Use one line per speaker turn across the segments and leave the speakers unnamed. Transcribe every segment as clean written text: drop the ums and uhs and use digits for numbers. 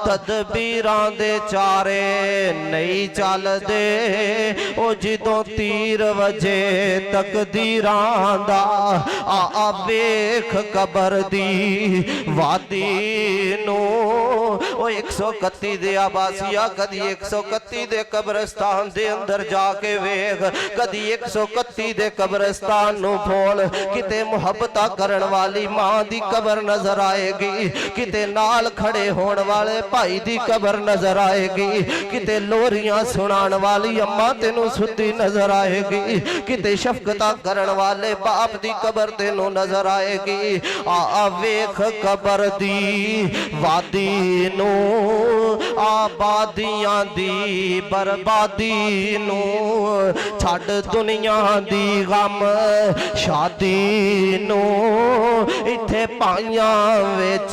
तदबीरां दे चारे नहीं चलदे ओ जिदों तीर वजे तकदीरां दा आ वेख कबर दी वादी नू ओ 131 दे आबासिया कदी 131 दे कब्रिस्तान दे अंदर जाके वेख कदी 131 दे कब्रिस्तान नू फोल किते मुहब्बत करन वाली मां दी कबर नजर आएगी किते नाल खड़े होने वाले भाई दी कबर नजर आएगी किते लोरियां सुनान वाली अम्मा तेनू सुती नजर आएगी किते शफकत करन वाले बाप दी कबर तेनू नजर आएगी आ वेख कबर दी वादी नू आबादियां दी बर्बादी नू छड़ दुनिया दी गम शादी नू इत्थे पाइयां विच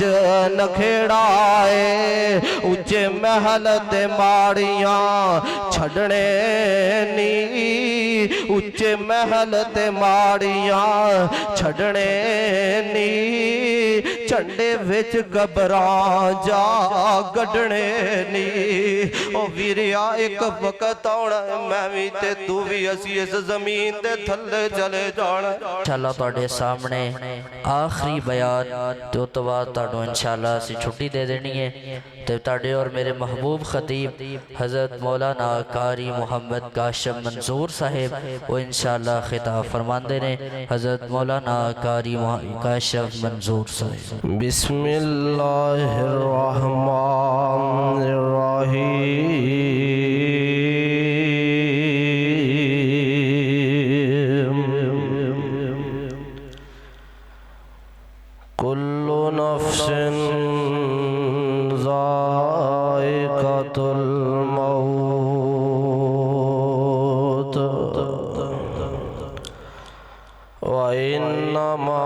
नखेड़ा उच्चे महल ते माड़ियां छड़ने नी उच्चे महल ते माड़ियां छड़ने नी झंडे विच कबरां जा गढ़ने नी ओ वीरिया एक वक्त आउणा मैं भी ते तू भी असी इस जमीन दे थल्ले चले जाना
इंशाअल्लाह तुहाडे सामने आखिरी बयान ते उस तो बाद तुहानू इंशाअल्लाह असी छुट्टी दे देनी है तो तुहाडे और मेरे महबूब खतीब हज़रत मौलाना कारी मुहम्मद काशिफ मंसूर साहिब वो इंशाअल्लाह खिताब फरमाते ने हज़रत मौलाना कारी काशिफ मंसूर साहिब
बिस्मिल्लाहिर्रहमानिर्रहीम कुल्लु नफ्सिन ज़ाइक़तुल मौत व इन्नमा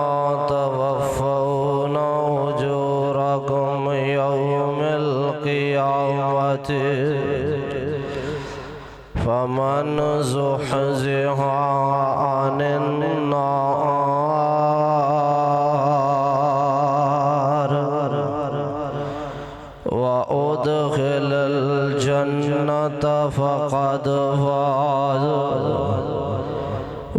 तवफ़्फ़ौना उजूरकुम यौमिल क़ियामति फमन ज़ुहज़िहा अनिन नार व उदखिलल जन्नत फ़क़द फ़ाज़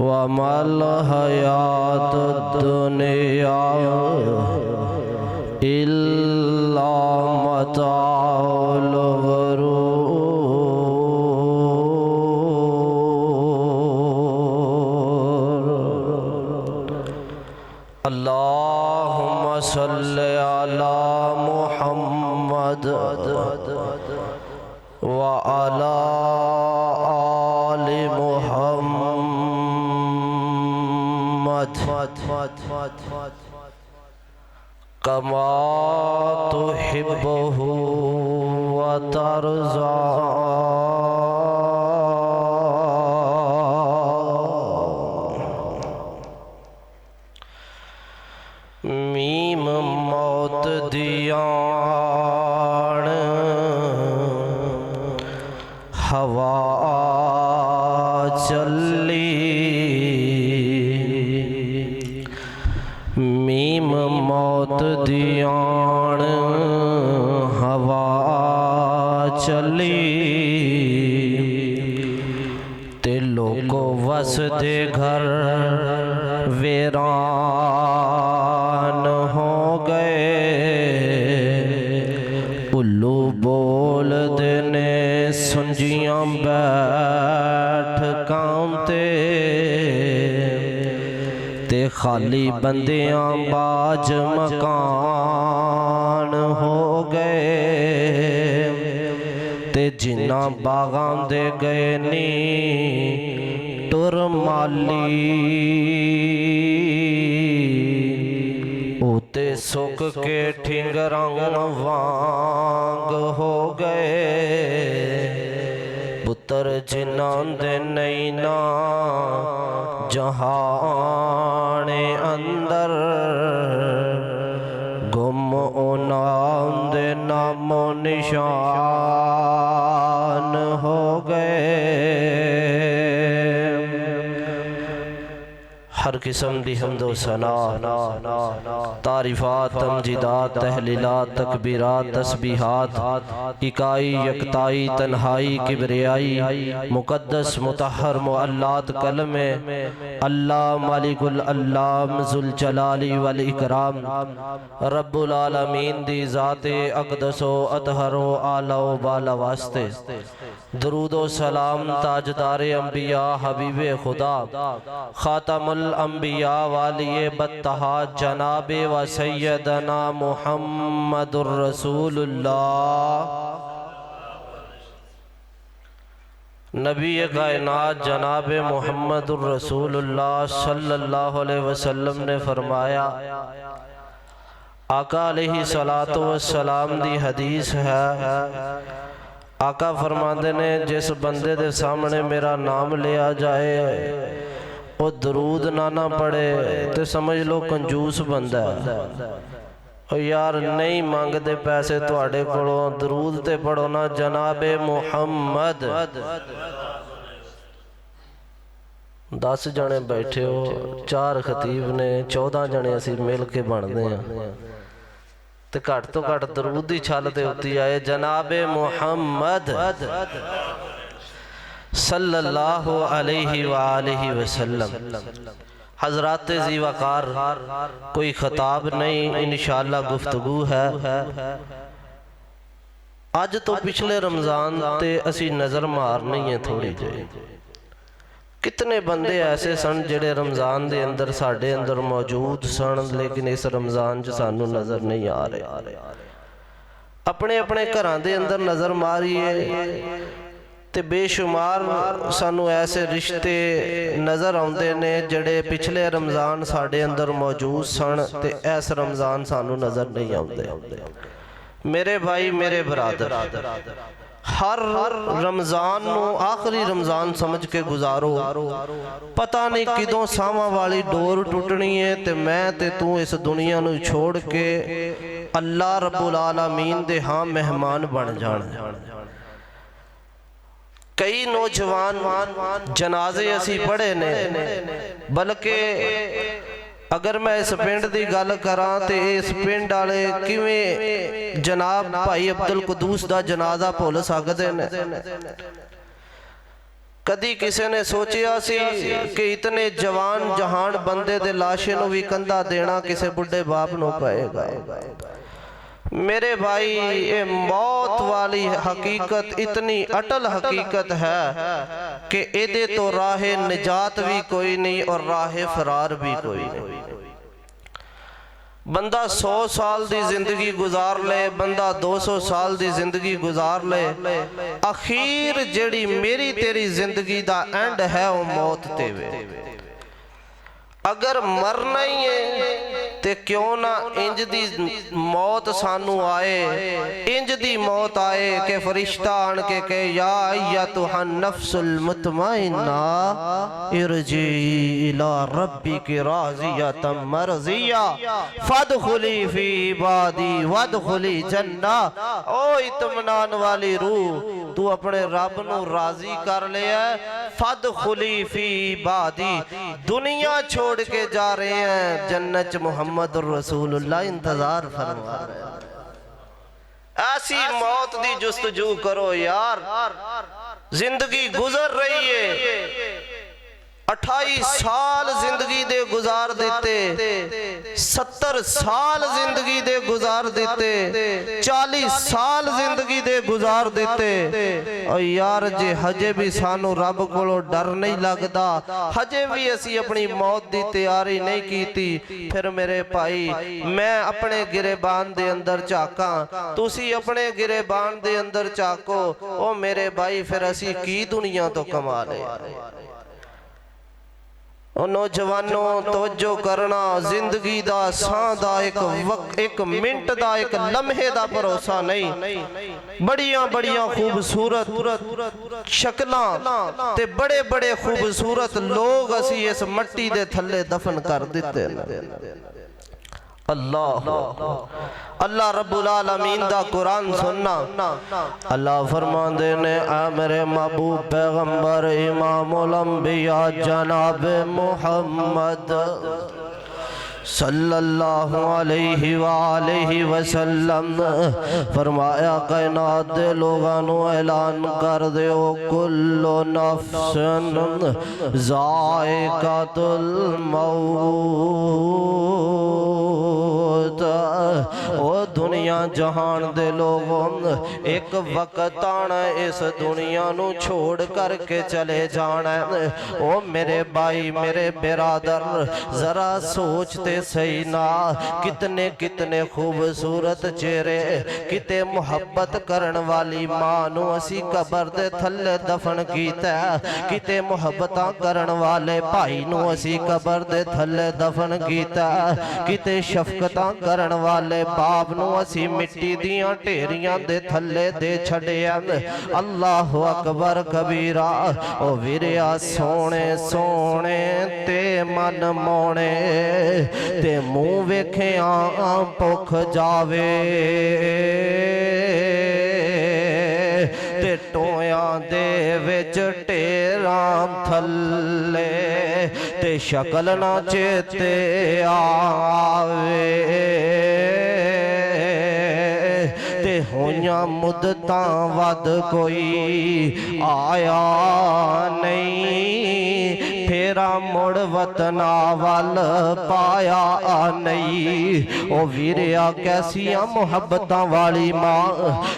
वमल हयातुद दुनिया इल्ला मताउल गुरूर अल्लाहुम्मा सल्लि अला मुहम्मद व अला आलि मुहम्मद कमा तुहिब्बुहु व तर्ज़ा मीम मौत दियान हवा चली मीम मौत दियान हवा चली ते लोको वस दे घर वीरान हो गए उल्लू बोल देने सुंजियां बैठ कांते ते खाली बंदियां बाज मकान हो गए ते जिन्ना बागां दे गए नी टुर माली उते सुक के ठिंगरां वांग हो गए पुत्र जिन्हां दे नहीं ना जहाने अंदर गुम उन्हां दे नामो निशान हो गए हर किस्म दी हम्दो सना, तारीफात तमजीदात तहलीलात तकबीरात तस्बीहात इकाई यकताई तन्हाई किबरियाई मुकद्दस मुतहर मुअल्लात कलमे अल्लाह मालिकुल अल्लाह जुल जलाली वल इकराम रब्बुल आलमीन दी ज़ाते अक़दसो अतहरो आला बाला वास्ते दरूदो सलाम ताजदारे अंबिया हबीबे खुदा खातमुल अंबिया वालिए बत्तहा जनाबे व सैयदना मुहम्मदुर रसूलुल्लाह नबी कायनात जनाब मुहम्मदुर रसूलुल्लाह सल्लल्लाहु अलैहि वसल्लम ने फरमाया, आका अलैहि सलातो वस्सलाम दी हदीस है, आका फरमाते ने जिस बंदे दे सामने मेरा नाम लिया जाए वो दरूद ना पढ़े तो समझ लो कंजूस बंदा है। यार नहीं मांगते पैसे तुहाडे कोलों, दरूद ते पढ़ो ना जनाबे मुहम्मद। 10 जने बैठे हो, 4 खतीब ने, 14 जने असी मिल के बनते हैं ते घट तो घट दरूद दी छल ते उत्ती आए जनाबे मुहम्मद सल्लल्लाहु अलैहि वालिहि वसल्लम। हजरात जी वकार कोई खिताब नहीं, इंशाअल्लाह गुफ्तगू है। अज तो पिछले रमज़ान ते असी नज़र मारनी है थोड़ी जी। कितने बंदे ऐसे सन जेड़े रमज़ान दे अंदर साडे अंदर मौजूद सन, लेकिन इस रमज़ान च सानू नज़र नहीं आ रहे। अपने अपने घरां दे अंदर नज़र मारिए ते बेशुमार सानू ऐसे रिश्ते नज़र आउंदे ने जेड़े पिछले रमज़ान साडे अंदर मौजूद सन ते इस रमज़ान सानू नज़र नहीं आउंदे। मेरे भाई मेरे बरादर, हर रमज़ान नू आखिरी रमज़ान समझ के गुजारो। पता नहीं किदों सावां वाली डोर टुटनी है ते मैं ते तू इस दुनिया नू छोड़ के अल्लाह रब्बुल आलमीन दे हाँ मेहमान बन जाना। कई नौजवान जनाजे असी पढ़े ने, बल्कि अगर मैं इस पिंड की गल करा तो इस पिंड वाले किवें जनाब भाई अब्दुल कुदूस का जनाजा भुल सकते हैं। कदी किसी ने सोचिया सी कि इतने जवान जहान बंदे दे लाशे नूं भी कंधा देना किसी बुढ़े बाप नूं पएगा। मेरे भाई ये मौत वाली हकीकत इतनी अटल हकीकत है कि एदे तो राहे निजात भी कोई नहीं और राहे फरार भी कोई नहीं। बंदा 100 साल की जिंदगी गुजार ले, बंदा 200 साल की जिंदगी गुजार ले, अखीर जेड़ी मेरी तेरी जिंदगी दा एंड है वो मौत ते वे। अगर मरना ही है ते क्यों ना इंज दी मौत सानू आए, इंज दी मौत आए कि फरिश्ता आन के कहे या अय्यतुहन नफ्सुल मुतमइन्ना इरजी इला रब्बिकी राज़ियतम मरज़िया फदखुली फी इबादी वदखुली जन्ना। ओ इत्मीनान वाली रूह, तू अपने रब नू राजी कर लिया, फदखुली फी इबादी, दुनिया छोड़ के जा रहे हैं जन्नत मुहम्मद रसूलुल्लाह इंतजार फरमा रहे हैं। ऐसी मौत दी जुस्तजू करो यार। जिंदगी गुजर रही है, 28 साल जिंदगी दे गुजार देते, 70 साल जिंदगी दे गुजार देते, 40 साल जिंदगी दे गुजार देते। और यार जे हजे भी सानू रब कोलों डर नहीं लगता, हजे भी असी अपनी मौत की तैयारी नहीं की, फिर मेरे भाई मैं अपने गिरेबान दे अंदर झाका, तुसी अपने गिरेबान दे अंदर झाको। ओ मेरे भाई फिर असी की दुनिया तो कमा ले। नौजवानों तवज्जो करना, जिंदगी दा सां दा एक मिनट दा एक लम्हे दा भरोसा नहीं। बड़ियां बड़ियां खूबसूरत शक्लां ते बड़े बड़े खूबसूरत लोग असी इस मट्टी दे थल्ले दफन कर दिते। अल्लाह अल्लाह रब्बुल आलमीन दा कुरान सुनना। अल्लाह फरमांदे ने आ मेरे महबूब पैगंबर इमामुल अंबिया जनाब मुहम्मद सल्लल्लाहु अलैहि वालैहि वसल्लम फरमाया कायनात दे लोगां नू ऐलान कर दिओ कुल्लु नफ्सन ज़ाइक़ातुल मौत। ओ दुनिया जहान दे लोगों एक वक्त आना इस दुनिया नू छोड़ करके चले जाना। ओ मेरे भाई मेरे बिरादर जरा सोचते सही ना कितने कितने खूबसूरत चेहरे किते मुहब्बत करन वाली मां नू असी कबर दे थल्ले दफन कीता, किते मुहब्बतां करन वाले भाई नू असी कबर दे थल्ले दफन कीता, किते शफकतां करन वाले बाप नू असी मिट्टी दियां ढेरियां दे थल्ले दे छड़िया। अल्लाह अकबर कबीरा। ओ वीरिया सोने सोने ते मन मोने ते मुंह वेखिया भुख जावे ते टोयां दे विच ढेरां थल्ले ते शकल ना चेते आवे ते होइयां मुद्दतां वध कोई आया नहीं फेरा मुड़ वतना वल पाया नहीं। ओ वीरिया कैसिया मुहब्बतां वाली मां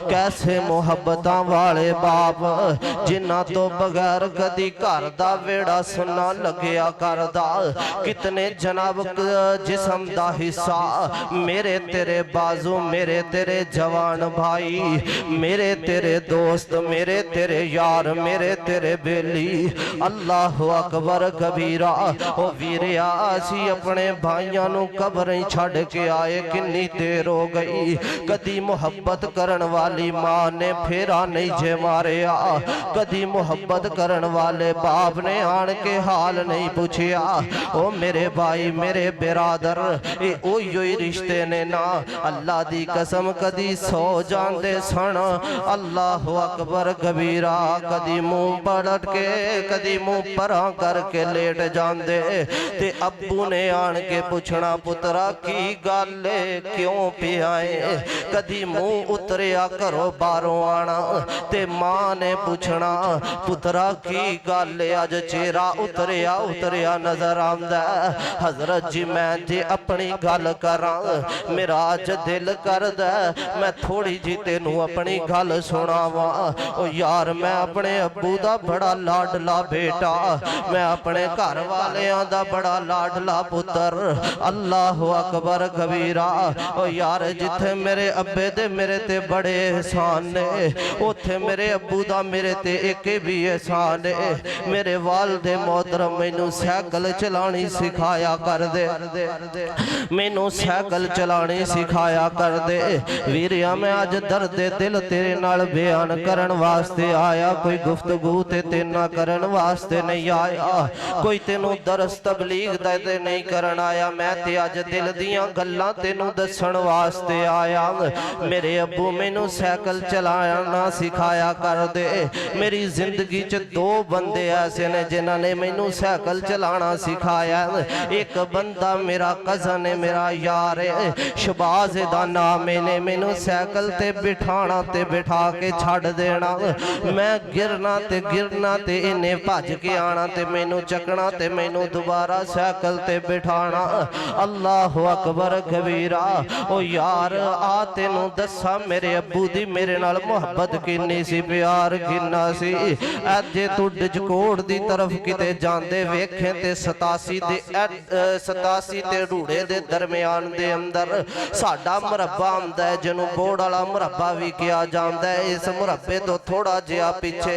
कैसे मुहब्बतां वाले बाप जिन्हां तो बगैर कदी घर दा वेड़ा सुना लग्या करदा। कितने जनाब जिस्म दा हिस्सा मेरे तेरे बाजू मेरे तेरे जवान भाई मेरे तेरे दोस्त मेरे तेरे यार मेरे तेरे बेली। अल्लाह अकबर कबीरा। ओ वीरिया असी अपने भाइयों नू कबरें छड़ के आए किन्नी देर हो गई। कदी मुहब्बत करन वाली मां ने फेरा नहीं जे मारिया, कदी मुहब्बत करन वाले बाप ने आन के हाल नहीं पूछिया। ओ मेरे भाई मेरे बिरादर ए ओही रिश्ते ने ना अल्लाह दी कसम कदी सो जांदे सन। अल्लाह अकबर कबीरा। कदी मुंह पलट के कदी मुंह परा करके लेट जांदे ते अब्बू ने आन के पुछना पुत्रा की गल क्यों पियाए। कदी मुंह उतरिया घरों बाहरों आना ते मां ने पुछना पुत्रा की गल अज चेहरा उतरिया उतरिया नजर आंदा। हजरत जी मैं जे अपनी गल करा मेरा अज दिल करदा मैं थोड़ी जी तेनू अपनी गल सुनावा। ओ यार मैं अपने अब्बू दा बड़ा लाडला बेटा मैं अपने घर वालियां दा बड़ा लाडला पुत्र। अल्लाह अकबर कबीरा। ओ यार जिथे मेरे अब्बे दे मेरे ते बड़े एहसान ने उथे मेरे अब्बू दा मेरे ते एक भी एहसान है। मेरे वालिद मोहतरम मैनू साइकिल चलानी सिखाया कर दे मैनू साइकिल चलानी सिखाया कर दे। वीरिया मैं अज दर्द दिल तेरे नाल बयान करन वास्ते आया कोई गुफ्तगू ते तेना करन वास्ते नहीं आया कोई तेनू दरस तबलीग दे नहीं करन आया। मैं ते अज दिल दियां गल्लां तेनू दसन वास्ते आया। मेरे अब्बू मैनू साइकिल चलाना सिखाया कर दे। मेरी जिंदगी च दो बंदे ऐसे ने जिन्हां ने मैनू साइकिल चलाना सिखाया। एक बंदा मेरा कज़न है मेरा यार है शबाज दा नाम मैंने मैनू साइकिल ते बिठाना ते बिठा के छड़ देना। मैं गिरना ते इन्हें भज के आना ते मैनू चकना ते मैनू दोबारा साइकिल ते बिठाना। अल्लाह अकबर कबीरा। ओ यार आ तेनू दसा मेरे अब्बू दी मेरे नाल मुहब्बत किन्नी सी प्यार किन्ना सी। अजे तू डजकोट दी तरफ किते जांदे वेखे ते 87 ते रूड़े दे दरम्यान दे अंदर साडा मुरब्बा आंदा है जिन्हों बोड़ वाला मुरब्बा भी किया जाता है। इस मुरब्बे तो थोड़ा जिहा पीछे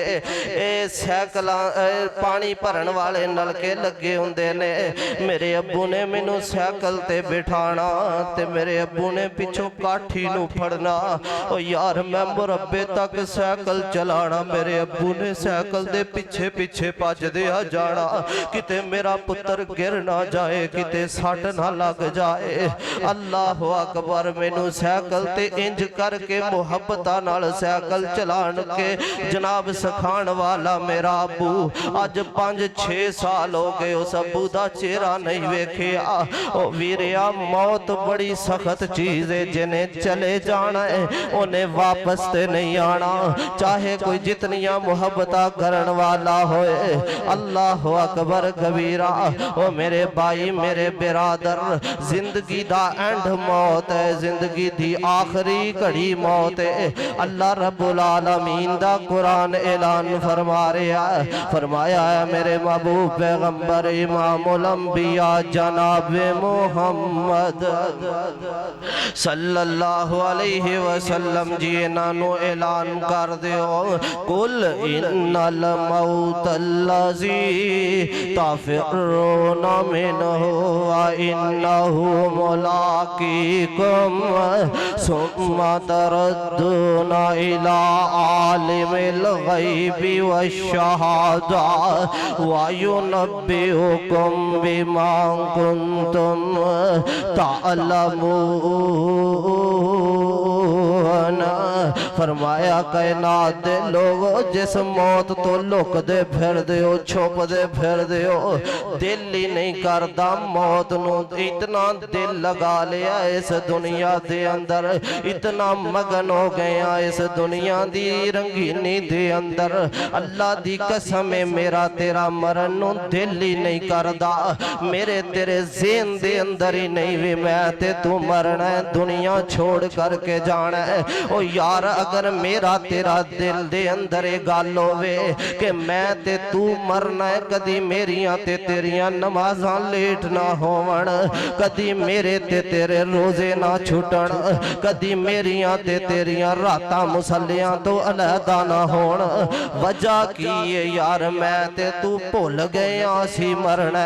साइकिल पानी भरन वाले नलके लगे हुंदे ने। मेरे अब्बू ने मैनू साइकिल ते बिठाना ते मेरे अब्बू ने पिछों काठी नू फड़ना। ओ यार मैं मुरब्बे तक साइकिल चलाना, मेरे अब्बू ने साइकिल दे पिछे पिछे भजदे आ जाना, किते मेरा पुत्र गिर ना जाए, किते सट ना लग जाए। अल्लाह अकबर। मैनू साइकिल ते इंज करके मुहब्बत नाल साइकिल चलान के जनाब सिखाण वाला मेरा अब्बू। अज 5-6 साल हो गए उस अब्बू दा चेहरा नहीं वेखिया। ओ वीरिया मौत बड़ी सख्त चीज है, जिन्हें चले जाना है उन्हें वापस ते नहीं आना, चाहे कोई जितनियां मुहब्बतां करन वाला होए। अल्लाह अकबर कबीरा। ओ मेरे भाई मेरे बिरादर, जिंदगी दा एंड मौत है, जिंदगी दी आखिरी घड़ी मौत है। अल्लाह रब्बुल आलमीन दा कुरान ऐलान फरमा रहा है, फरमाया है मेरे महबूब पैगंबर इमामुल अंबिया जनाब मुहम्मद सल्लल्लाहु अलैहि वसल्लम जी इन्हां ऐलान कर दिओ, कुल इन्नल मौतल्लज़ी ताफ़िरूना मिन्हु व इन्नहु मुलाक़ीकुम सुम्मा तरद्दूना इला आलिमिल ग़ैबि वश्शहादा व युनब्बिउकुम बिमा कुंतुम तअलमून। फरमाया कायनात दे लोगो, जिस मौत तो लुकदे फिरदे हो, छुपदे फिरदे हो, दिल ही नहीं करदा मौत नू। इतना दिल लगा लिया इस दुनिया दे अंदर, इतना मगन हो गया इस दुनिया दी रंगीनी दे अंदर। अल्लाह दी कसम है मेरा तेरा मरन नू दिल ही नहीं करदा, मेरे तेरे ज़हन दे अंदर ही नहीं वे मैं ते तू मरना है, दुनिया छोड़ करके जाना है। ओ यार अगर मेरा तेरा दिल दे अंदर ये गल होवे कि मैं ते तू मरना है, कदी मेरियां ते तेरियां नमाज़ां लेट ना होवन, कदी मेरे ते तेरे रोजे ना छुटन, कदी मेरियां ते तेरियां रातां मुसल्लियां तो अलहदा ना होन। वजह की है यार, मैं ते तू भुल गए सी मरना।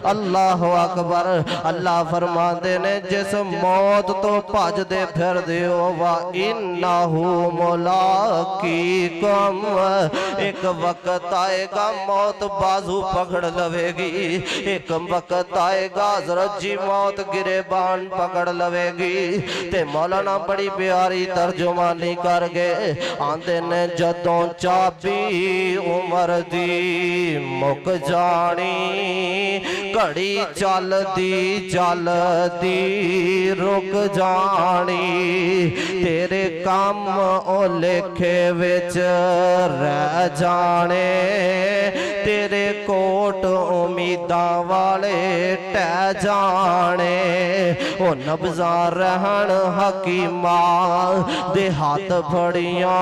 अल्लाह अकबर। अल्लाह फरमाते ने जिस मौत तो भजदे फिरदे हो वा इन्नहु मुलाक़ीकुम, एक वक्त आएगा मौत बाजू पकड़ लवेगी, एक वक्त आएगा हज़रत जी मौत गिरेबान पकड़ लवेगी। ते मौलाना बड़ी प्यारी तर्जुमानी कर गए, आंदे ने जदों चाबी उमर दी मुक जानी, घड़ी चलदी चलदी रुक जानी, तेरे काम ओ लेखे विच रह जाने, तेरे कोट उम्मीदां वाले टह जाने। ओ नब्ज़ां रहन हकीमा दे हाथ फड़ियां,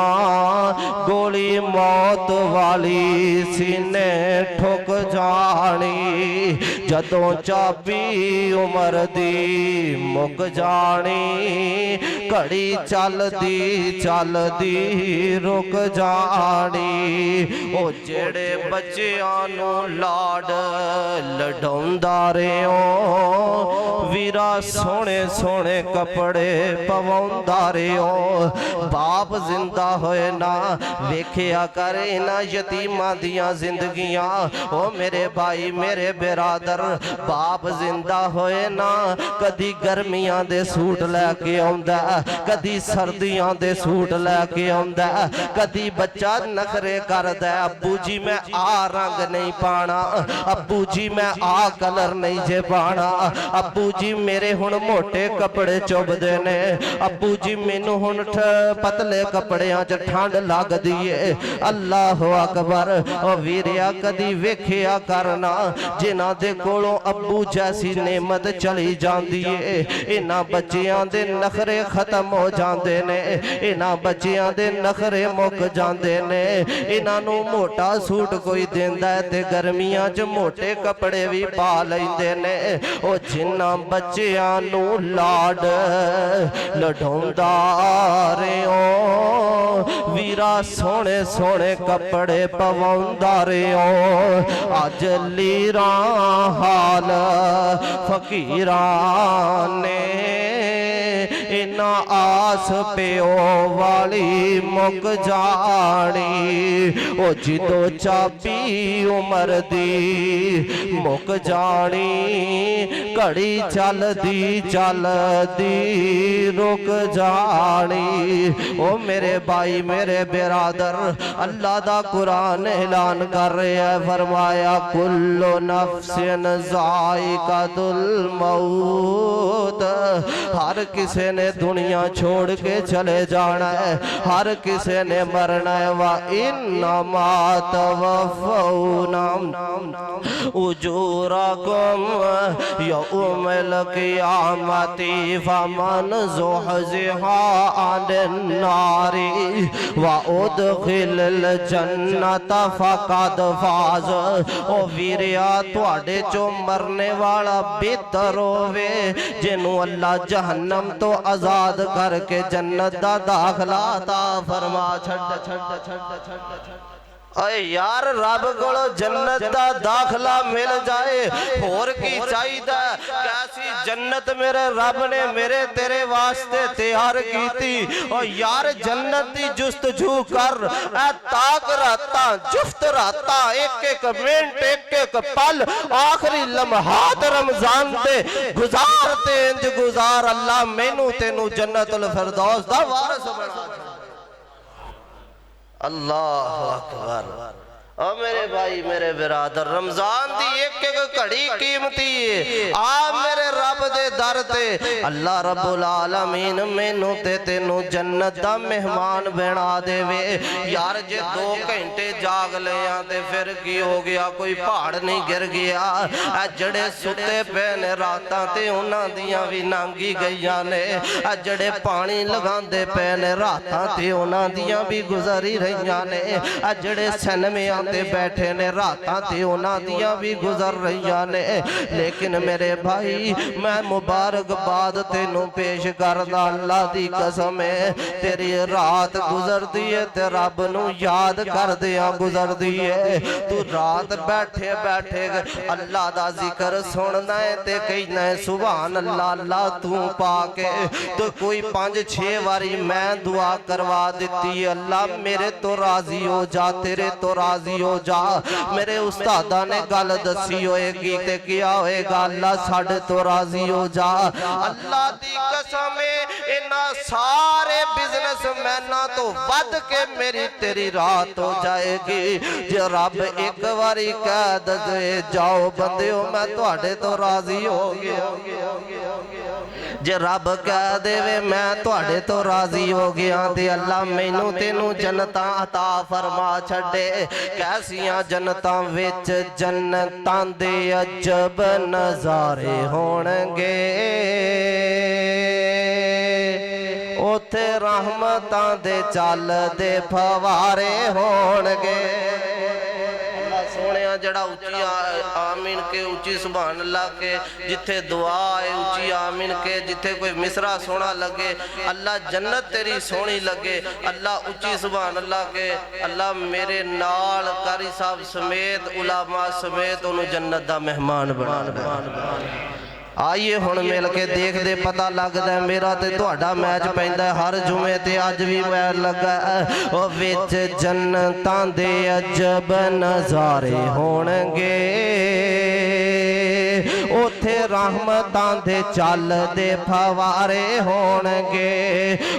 गोली मौत वाली सीने ठुक जानी, जदों चाबी उमर दी मुक जानी, घड़ी चलदी चलदी रुक जानी। ओ जेड़े बच्चियां नू लाड लडौंदा रहियो, वीरा सोहणे सोहणे कपड़े पवाउंदा रहियो, बाप जिंदा होए ना वेखिया कर इन्हां यतीमां दियां जिंदगियां। ओ मेरे भाई मेरे बिरादर, बाप जिंदा होए ना कदी गर्मियां दे सूट लैके आउंदा, कदी सर्दियां दे सूट लैके आउंदा, कदी बच्चा नखरे करदा, अब्बू जी मैं आ रंग नहीं पाना, अब्बू जी मैं आ कलर नहीं जे पाना, अब्बू जी मेरे हुण मोटे कपड़े चुभदे ने, अब्बू जी मैनू हुण पतले कपड़ियां च ठंड लगदी है। अल्लाह अकबर। ओ वीरिया कदी वेखिया करना जिन्हां दे कोलों अब्बू जैसी नेमत चली जांदी है, इन्हां बच्चियां दे नखरे खत्म हो जांदे ने, इन्हां बच्चियां दे नखरे मुक जांदे ने। इन्हां नू मोटा सूट कोई देंदा है ते गर्मियां च मोटे कपड़े भी पा लैंदे ने। ओ जिन्हां बच्चियां नू लाड लडौंदा रहियो, ਵੀਰਾ ਸੋਹਣੇ ਸੋਹਣੇ ਕੱਪੜੇ ਪਵਾਉਂਦਾ ਰਿਓ ਅੱਜ ਲੀਰਾਂ ਹਾਲ ਫਕੀਰਾਂ ਨੇ इना आस प्यो वाली मुक जानी ओ जिदो चाबी उमर दी मुक जानी घड़ी चलदी चलदी रुक जानी ओ मेरे भाई मेरे बिरादर अल्लाह दा कुरान ऐलान कर रहा है फरमाया कुल्लु नफ्सिन ज़ाइक़तुल मौत हर किसी ने दुनिया छोड़ के चले जाना है हर किसी ने मरना है वा इन्नमा तवफ़्फ़ौना उजूरकुम यौमल क़ियामति फमन ज़ुहज़िहा अनिन नारि व उदखिलल जन्नत फ़क़द फ़ाज़ ओ वीरिया तुहाडे चो मरने वाला बेहतर होवे जिन्हों अल्लाह जहन्नम तो आजाद करके जन्नत दा दाखला ता फरमा अरे यार रब कोलों जन्नत दा दाखला मिल जाए होर की चाहिदा कैसी जन्नत मेरे रब ने मेरे तेरे वास्ते तैयार कीती और यार जन्नत दी जुस्तजू कर ए ताक राता जुफ्त राता एक एक मिनट एक एक पल आखिरी लम्हात रमजान दे गुजार ते इंज गुजार अल्लाह मैनू तेनू जन्नतुल फिरदौस दा वारिस बना अल्लाह अकबर ओ मेरे भाई मेरे बिरादर रमजान दी एक एक घड़ी कीमती है आ मेरे रब दे दर ते अल्लाह रब्बुल आलमीन मैनू ते तेनू जन्नत दा मेहमान बना देवे यार जे 2 घंटे जाग लिया ते फिर की हो गया कोई पहाड़ नहीं गिर गया आ जड़े सुते पे ने रातां ते उन्हां दियां भी नांगी गईयां ने आ जड़े पानी लगांदे पे ने रातां ते उन्हां दियां भी गुजरी रहीआं ने आ जड़े सिनेमियां ते बैठे ने रातां ते उन्हां दियां भी गुजर रहीआं ने लेकिन मेरे भाई मैं मुबारकबाद तेनू पेश करदा अल्लाह दी कसम है तेरी रात गुजरदी है ते रब नू याद करदियां गुजरदी है तू रात बैठे बैठे अल्लाह दा जिक्र सुनना है ते कहना है सुभान अल्लाह अल्लाह तू पाके तो कोई 5-6 बारी मैं दुआ करवा दिती अल्लाह मेरे तो राजी हो जा तेरे तो राजी हो जा मेरे उस्तादा ने गल दसी होएगी ते किया होएगा अल्लाह साडे तो राजी हो जा अल्लाह दी कसम इन्हां सारे बिजनेसमैनां तो वध के मेरी तेरी रात हो जाएगी जे रब एक बारी कह दे जाओ बंदिओ मैं तुहाडे तो राजी हो गया जे रब कह देवे मैं तुहाडे तो राजी हो गया ते अल्लाह मैनू तेनू जन्नतां अता फरमा छड़े कैसियां जन्नतां विच जन्नतां दे अजब नज़ारे होणगे उथे रहमतां दे चलदे फवारे होणगे सोने जड़ा उची आमीन के उची सुभान अल्लाह के जिथे दुआ है उची आमीन के जिथे कोई मिसरा सोना लगे अल्लाह जन्नत तेरी सोनी लगे अल्लाह उची सुभान अल्लाह के अल्लाह मेरे नाल कारी साहब समेत उलामा समेत उन्होंने जन्नत दा मेहमान बना आइए हुण मिल के देखते पता लगता है मेरा ते तुहाडा मैच पैंदा हर जुमे ते अज भी मैच लगा ओ विच जन्नतां दे अजब नज़ारे होणगे उथे रहमतां दे चलदे फवारे होणगे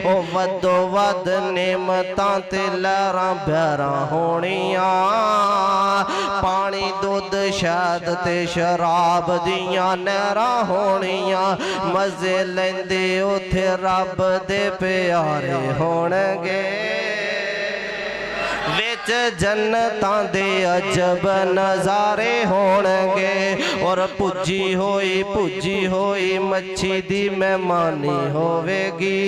ओ वधो वध नेमतां ते लहरां बहरां होणियां पानी दुध शहद ते शराब दियां नहरां होणियां मजे लैंदे उथे रब दे प्यारे होणगे विच जन्नतां दे अजब नज़ारे होणगे और भुजी होई मच्छी दी मेहमानी होवेगी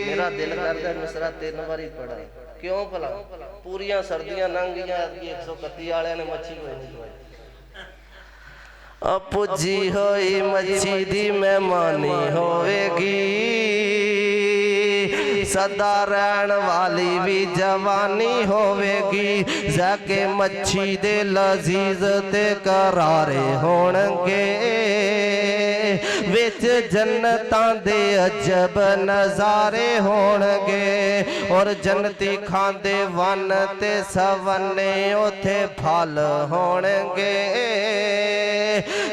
मेरा दिल करदा मिसरा 3 बारी पढ़ा क्यों भला पूरियां सर्दियां लंघ गईयां 131 वाले ने मच्छी कोई नहीं खवाई पुजी होई मच्छी दी मेहमानी होवेगी सदा रहन वाली भी जवानी होवेगी जैके मच्छी दे लजीज ते करारे होणगे विच जन्नतां दे अजब नज़ारे होणगे और जन्नती खांदे वन ते सवन्ने उथे फल होणगे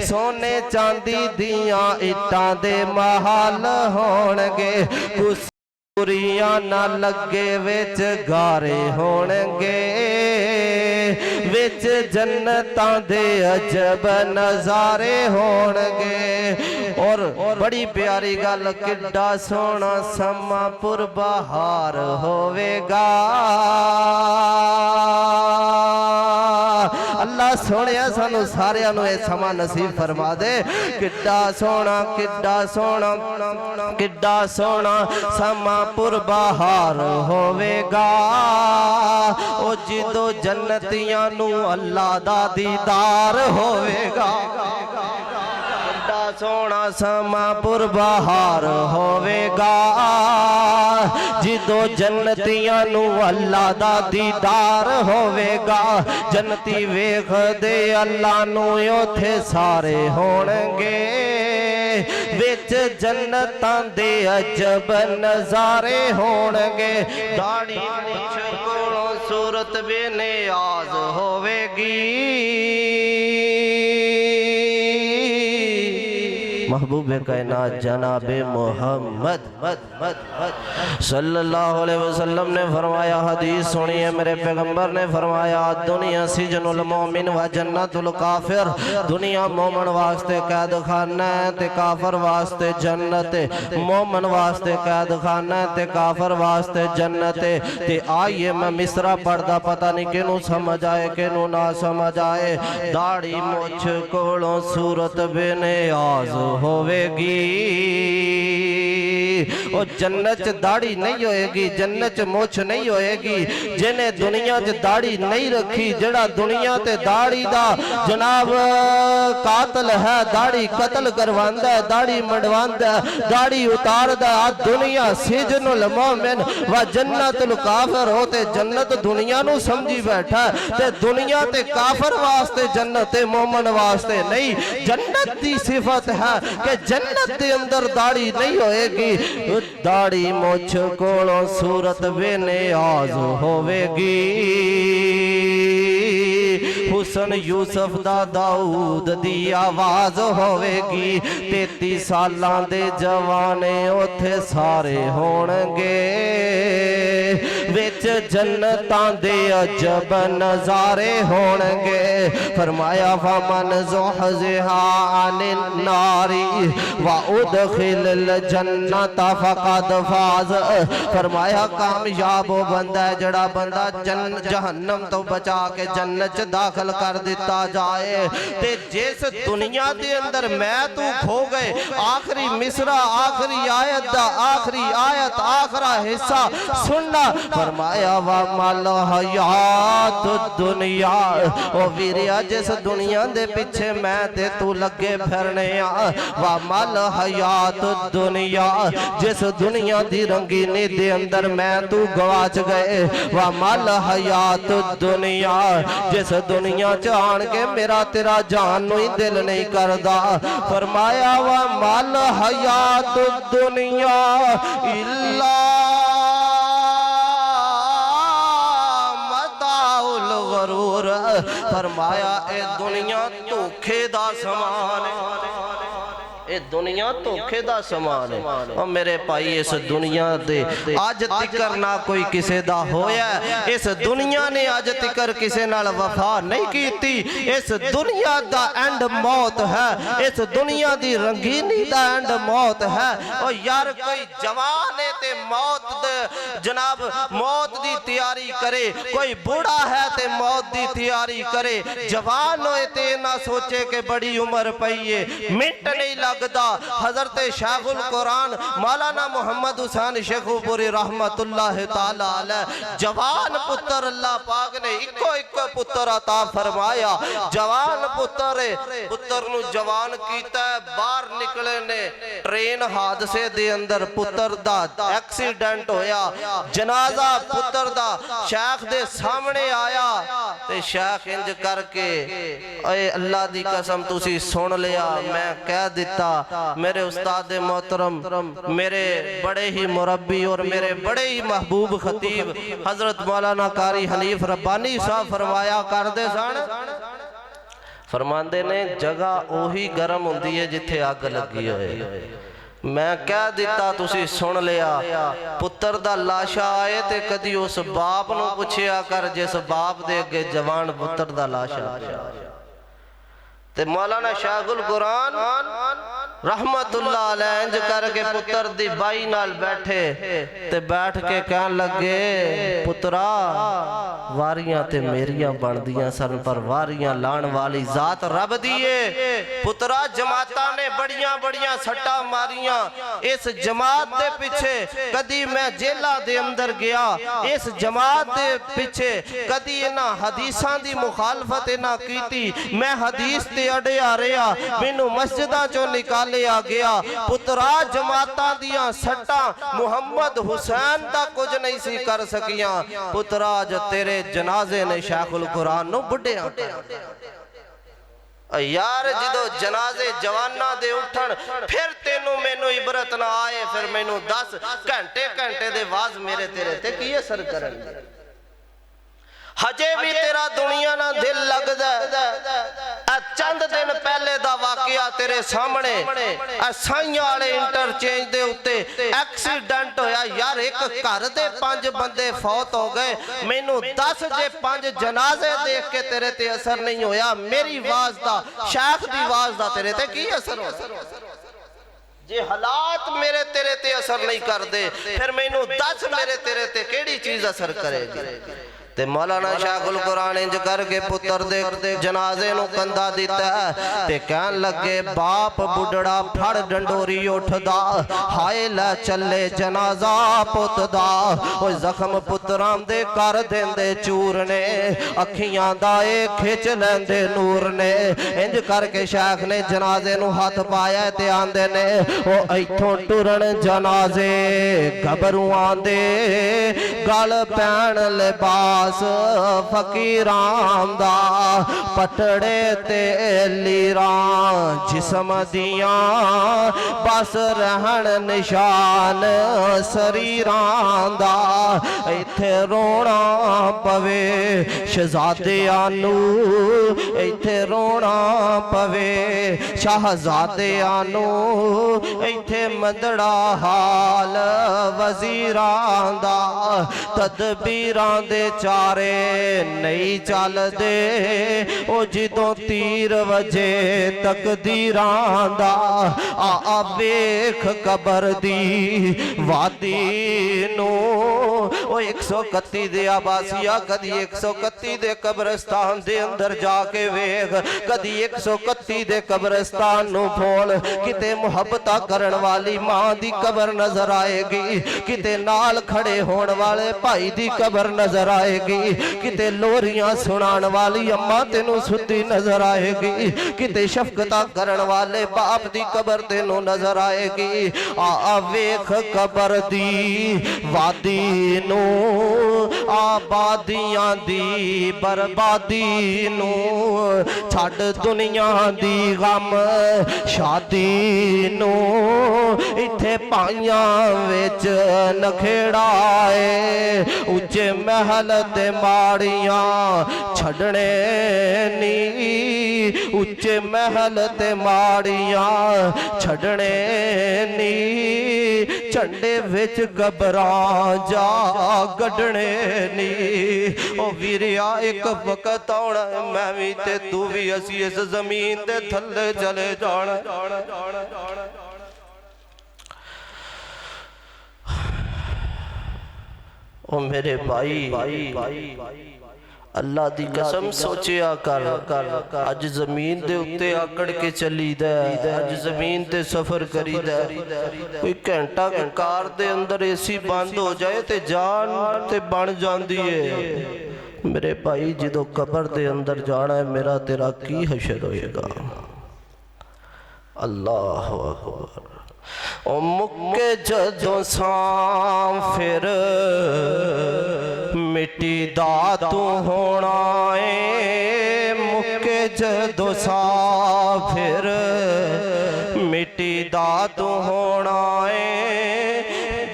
सोने चांदी दियां इट्टां दे महल होणगे कुरियां ना लगे विच गारे होणगे विच जन्नतां दे अजब नज़ारे होणगे और बड़ी प्यारी गल किड्डा सोहना समा पुरबहार होवेगा अल्लाह सोने सानू सारियां नू ये समा नसीब फरमा दे किड्डा सोहना समा पुरबहार होवेगा ओ जिदो जन्नतियां नू अल्लाह दा दीदार होवेगा सोना समा पुरबहार होवेगा जिदो जन्नतियां नू अल्लाह दा दीदार होवेगा जन्नती वेख दे अल्लाह नू उथे सारे होणगे विच जन्नतां दे अजब नज़ारे होणगे दाढ़ी मुछ कोलों सूरत बेनियाज होवेगी महबूब कायनात जनाबे मोहम्मद सल्लल्लाहु अलैहि वसल्लम ने फरमाया हदीस सुनिए मेरे पैगंबर ने फरमाया दुनिया सिजनुल मोमिन व जन्नतुल काफिर दुनिया मोमिन वास्ते कैद खाना है ते काफिर वास्ते जन्नत है मोमिन वास्ते कैद खाना है ते काफिर वास्ते जन्नत है ते आइए मैं मिसरा पढ़दा पता नहीं किनू समझ आए किनू ना समझ आए दाढ़ी मुछ कोलों सूरत बेनियाज होवेगी और जन्नत च दाढ़ी नहीं होएगी जन्नत च मुछ नहीं होएगी जिन्हें दुनिया च दाढ़ी नहीं रखी जड़ा दुनिया ते दाढ़ी दा जनाब कातल है दाढ़ी कत्ल करवांदा है दाढ़ी मंडवांदा है दाढ़ी उतारदा दुनिया सिजनुल मोमिन व जन्नतुल काफिर होते जन्नत दुनिया नू समझी बैठा ते दुनिया ते काफिर वास्ते जन्नत ते मोमिन वास्ते नहीं जन्नत दी सिफत है कि जन्नत के अंदर दाढ़ी नहीं होएगी दाढ़ी मुछ कोलों सूरत बेनियाज होवेगी हुसन यूसुफ दा दाऊद दी आवाज होवेगी 33 सालां दे जवाने उथे सारे होणगे विच जन्नतां दे अजब नज़ारे होणगे फरमाया फमन ज़ुहज़िहा अनिन नारी व उदखिलल जन्नत फक़द फाज़ फरमाया कामयाब वो बंदा है जड़ा बंदा जहन्नम तो बचा के जन्नत दाखिल कर दिता जाए ते जिस दुनिया के अंदर मैं तू खो गए आखिरी मिसरा आखिरी आयत दा आखिरी आयत आखिरा हिस्सा सुनना फरमाया वा मल हयात दुनिया ओ वीरिया जिस दुनिया दे पीछे मैं ते तू लगे फिरने आ वा मल हयात दुनिया जिस दुनिया दी रंगीनी दे अंदर मैं तू गवाच गए वा मल हयात दुनिया जिस दुनिया च आन के मेरा तेरा जान नू ही दिल नहीं करदा फरमाया वा मल हयात दुनिया इल्ला मताउल गरूर फरमाया ए दुनिया धोखे दा समान ए दुनिया धोखे दा समान है और मेरे भाई इस दुनिया दे अज तिकर ना कोई किसे दा होया इस दुनिया ने अज तिकर किसे नाल वफा नहीं कीती इस दुनिया दा एंड मौत है इस दुनिया दी रंगीनी दा एंड मौत है और यार कोई जवान है ते मौत दे जनाब मौत दी तैयारी करे कोई बूढ़ा है ते मौत दी तैयारी करे जवान होए ते ना सोचे कि बड़ी उम्र पई है मिनट नहीं लगदा हजरत शेखुल कुरान मौलाना मोहम्मद हुसैन शेखुपुरी रहमतुल्लाह ताला अलैह जवान पुत्र अल्लाह पाक ने इको इको पुत्र अता फरमाया जवान पुत्र नु जवान कीता बाहर निकले ने ट्रेन हादसे दे अंदर पुत्र दा एक्सीडेंट होया होया जनाजा पुत्र दा शेख दे सामने आया ते शेख इंज करके ओए अल्लाह दी कसम तुसी सुन लिया मैं कह दिता मेरे उस्ताद मोहतरम मेरे बड़े ही मुरब्बी और मेरे बड़े ही महबूब खतीब हजरत मौलाना कारी हनीफ रब्बानी साहब फरमाया करदे सन फरमांदे ने जगह ओही गर्म हुंदी है जिथे अग लगी होए मैं कह दिता तुसी सुन लिया पुत्र दा लाशा आए ते कदी उस बाप नूं पुछया कर जिस बाप दे अगे जवान पुत्र दा लाशा आया ते मौलाना शाहुल कुरान रहमतुल्लाह अलैह इंज करके पुत्र दी बाई नाल बैठे ते बैठ के कहन लगे पुत्रा वारियां ते मेरियां बनदियां सन पर वारियां लाण वाली जात रब दी है पुत्रा जमातां ने बड़ियां बड़ियां सट्टा मारियां इस जमात दे पीछे कदी मैं जेला दे अंदर गया इस जमात दे पीछे कदी इन्हां हदीसां दी मुखालफत इन्हां कीती मैं हदीस ते अड़िया रहा मैनू मस्जिदां चों निकालिया गया पुत्रा जमातां दियां सट्टां मुहम्मद हुसैन दा कुछ नहीं सी कर सकियां पुत्रा जो तेरे जनाजे ने शेखुल कुरान नू बुढ़िया यार जो जनाजे जवाना दे उठन फिर तेनू मैनू इबरत ना आए फिर मैनू 10 घंटे घंटे दे वाज मेरे तेरे ते की असर करन हजे भी तेरा दुनिया ना दिल लगदा चंद दिन पहले दा वाकया तेरे सामने साइयां वाले इंटरचेंज दे उत्ते एक्सीडेंट होया यार एक घर दे 5 बंदे फौत हो गए मैनू 10 जे 5 जनाजे देख के तेरे ते असर नहीं होया मेरी आवाज दा शेख दी आवाज दा तेरे ते की असर होया जे हालात मेरे तेरे ते असर नहीं करते फिर मैनू 10 मेरे तेरे ते केड़ी चीज असर करेगी ते मौलाना शाहुल कुरान इंज करके पुत्र दे जनाजे नू कंधा दिता ते कहन लगे बाप बुढ़ड़ा फड़ डंडोरी उठदा हाय लै चले जनाजा पुत दा ओ जख्म पुत्रां दे कर देंदे चूर ने अखियां दा ए खिच लैंदे नूर ने इंज करके शेख ने जनाजे नू हाथ पाया ते आंदे ने ओ इथों टुरन जनाजे गबरूआं दे गल पैण लिबास फकीरां दा पटड़े ते लीरां जिस्म दियां बस रहन निशान शरीरां दा इत्थे रोना पवे शहजादियां नू इत्थे रोना पवे शाहजादियां नू इत्थे मंदड़ा हाल वजीरां दा तदबीरां दे चारे नहीं चलदे ओ जिदों तीर वजे तकदीरां दा आ वेख कबर दी वादी नू ओ 131 दे आबासिया कदी 131 दे कब्रिस्तान दे अंदर जाके वेख कदी 131 दे कब्रिस्तान नू खोल किते मुहब्बतां करन वाली मां दी कबर नजर आएगी किते नाल खड़े होण वाले भाई दी कबर नजर आएगी किते लोरियां सुनान वाली अम्मा तेनू सुती नजर आएगी किते शफकता करन वाले बाप दी कबर तेनू नजर आएगी आ वेख कबर दी वादी नू आबादियां दी बर्बादी नू छड़ दुनिया दी गम शादी नू इत्थे पाइयां विच नखेड़ा है उच्चे महल ते माड़ियां छड़ने नी उच्चे महल ते माड़ियां छड़ने नी झंडे विच कबरां जा गढ़ने नी ओ वीरिया एक वक्त आउणा मैं भी ते तू भी असी इस जमीन दे थल्ले चले जाना ओ मेरे भाई अल्लाह दी कसम सोचिया कर अज जमीन दे उत्ते आकड़ के चलीदा अज जमीन ते सफर करीदा कोई घंटा कार दे अंदर एसी बंद हो जाए ते जान ते बन जांदी है मेरे भाई जदों कबर दे अंदर जाना है मेरा तेरा की हशर होएगा अल्लाह अकबर ओ मुक्के जदों सां फिर मिट्टी दा तू होना है। मुक्के जदों सां फिर मिट्टी दा तू होना है।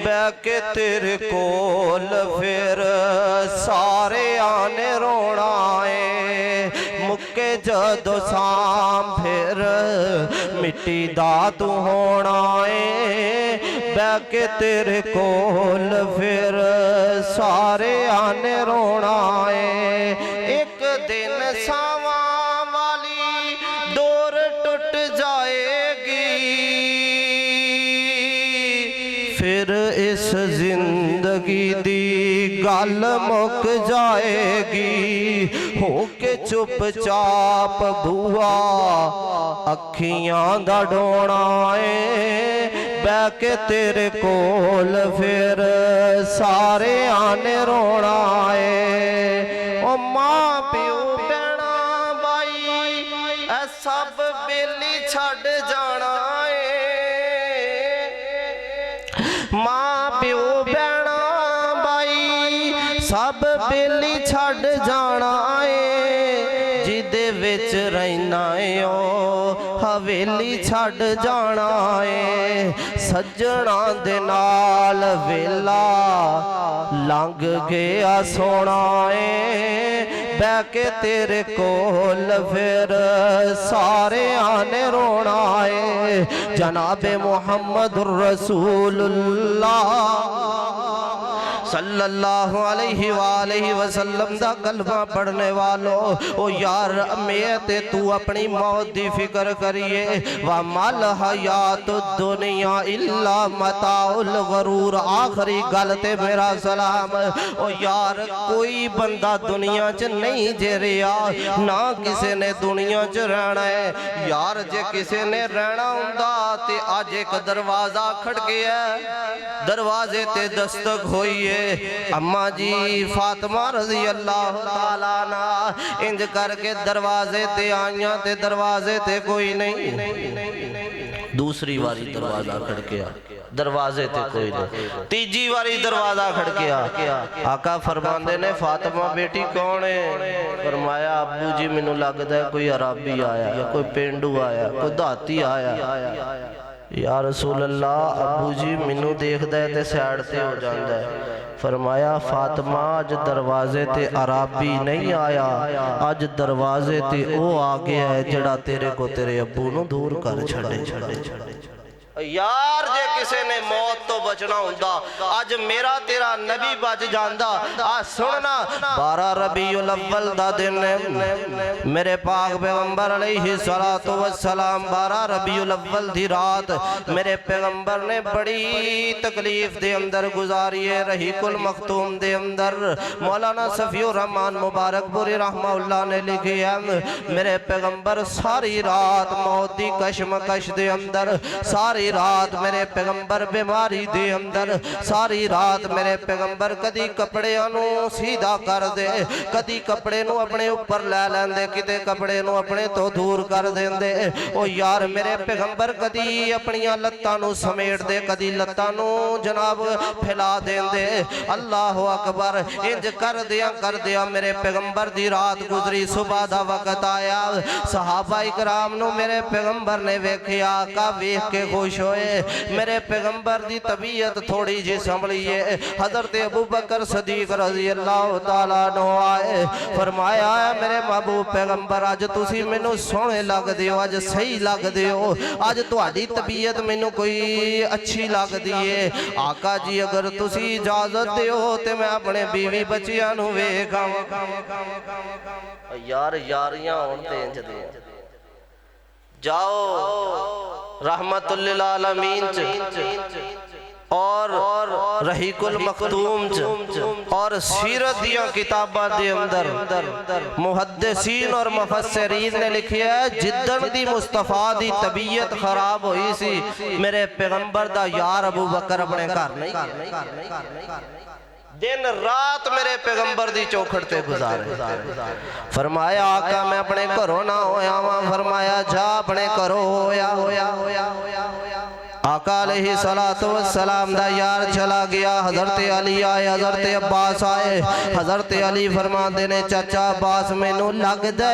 बह के तेरे कोल फिर सारे आने रोना है। मुक्के जदों सां फिर मिट्टी दा तू होना है। बह के तेरे कोल फिर सारे आने रोना है। एक दिन सावा वाली डोर टूट जाएगी, फिर इस जिंदगी दी गल मुक जाएगी। होके चुपचाप बुआ अखियां दा डोना है। बह के तेरे कोल फिर सारे आने रोना है। ओ मां प्यो भैणा बाई ऐ सब बेली छड़ जाना है। मां प्यो भैणा बाई सब बेली छड़ जाना है। जिदे विच रहना है ओ हवेली छड़ जाना है। सज्जणा दे नाल वेला लंघ गया सोना है। बह के तेरे कोल फिर सारे आने रोना है। जनाबे मुहम्मद रसूलुल्लाह सल्लल्लाहु अलैहि वसल्लम दा कलमा पढ़ने वालों, ओ यार मैं ते तू अपनी मौत दी फिक्र करिए। वा मल हयात दुनिया इल्ला मताउल गरूर। आखिरी गल ते मेरा सलाम। ओ यार कोई बंदा दुनिया च नहीं जे रहा, ना किसी ने दुनिया च रहना है। यार जे किसी ने रहना हुंदा ते अज एक दरवाजा खड़किया, दरवाजे ते दस्तक होई है। अम्मा जी फातिमा रजी अल्लाह ताला ना इंज करके दरवाजे ते आईयां ते दरवाजे ते कोई नहीं। दूसरी बारी दरवाजा खड़किया, दरवाजे ते कोई नहीं। तीजी बारी दरवाजा खड़किया। आका फरमांदे ने फातिमा बेटी कौन है? फरमाया अब्बू जी मैनू लगदा है कोई अराबी आया या कोई पेंडू आया, कोई धाती आया। या रसूल अल्लाह अब्बू जी मैनू देखदा है ते साइड ते हो जांदा है। फरमाया फातिमा अज दरवाजे ते अराबी नहीं आया, अज दरवाजे ते ओ आ गया है जेड़ा तेरे को तेरे अब्बू नू दूर कर छड़े। यार जे किसी ने मौत तो बचना हुंदा अज मेरा तेरा नबी बच जांदा। आ सुनना 12 रबीउल अव्वल दा दिन मेरे पाक पैगंबर अलैहि सलातो वस्सलाम 12 रबीउल अव्वल दी रात मेरे पैगंबर ने बड़ी तकलीफ दे अंदर गुजारी है। रहीकुल मखतूम दे अंदर मौलाना सफीउर रहमान मुबारकपुरी रहमाउल्लाह ने लिखे है मेरे पैगंबर सारी रात मौत दी कशमकश दे अंदर, सारी रात मेरे पैगंबर बीमारी दे अंदर, सारी रात मेरे पैगंबर कदी कपड़े सीधा कर दे, कदी कपड़े नू अपने ऊपर लै लेंदे, किते कपड़े नू अपने तो दूर कर देंदे। ओ यार मेरे पैगंबर कदी अपनियां लत्तां नू समेट दे, कदी लत्तां नू जनाब फैला देंदे। अल्लाह अकबर। इंज कर दिया मेरे पैगंबर दी रात गुजरी। सुबह दा वक्त आया, सहाबा इकराम नू मेरे पैगंबर ने वेखिया, का वेख के खुश होए। मेरे पैगंबर दी तबीयत थोड़ी जी संभली है। हजरत अबू बकर सदीक रजी अल्लाह ताला नो आए, फरमाया मेरे महबूब पैगंबर अज तुसी मैनू सोहने लगदे हो, अज सही लगदे हो, अज तुहाडी तबीयत मैनू कोई अच्छी लगदी है। आका जी अगर तुसी इजाजत दिओ ते मैं अपने बीवी बच्चियां नू वेख आवां। यार यारियां होण ते इंज दे जाओ रहमतुल्लिल आलमीन और रहीकुल मखतूम और सीरत दियां किताबां दे अंदर मुहद्दिसीन और मुफस्सिरीन ने लिखिया है जिद्दन दी मुस्तफा दी तबीयत खराब हुई सी मेरे पैगंबर दा यार अबू बकर अपने घर नहीं, दिन रात मेरे पैगंबर दी चौखट ते गुजारे। फरमाया आका मैं अपने घरों ना होया वां, फरमाया जा अपने घरों होया। आका अलैहिस्सलातु वस्सलाम दा यार चला गया। हज़रत अली आए, हज़रत अब्बास आए। हज़रत अली फरमाते ने चाचा अब्बास मैनू लगदा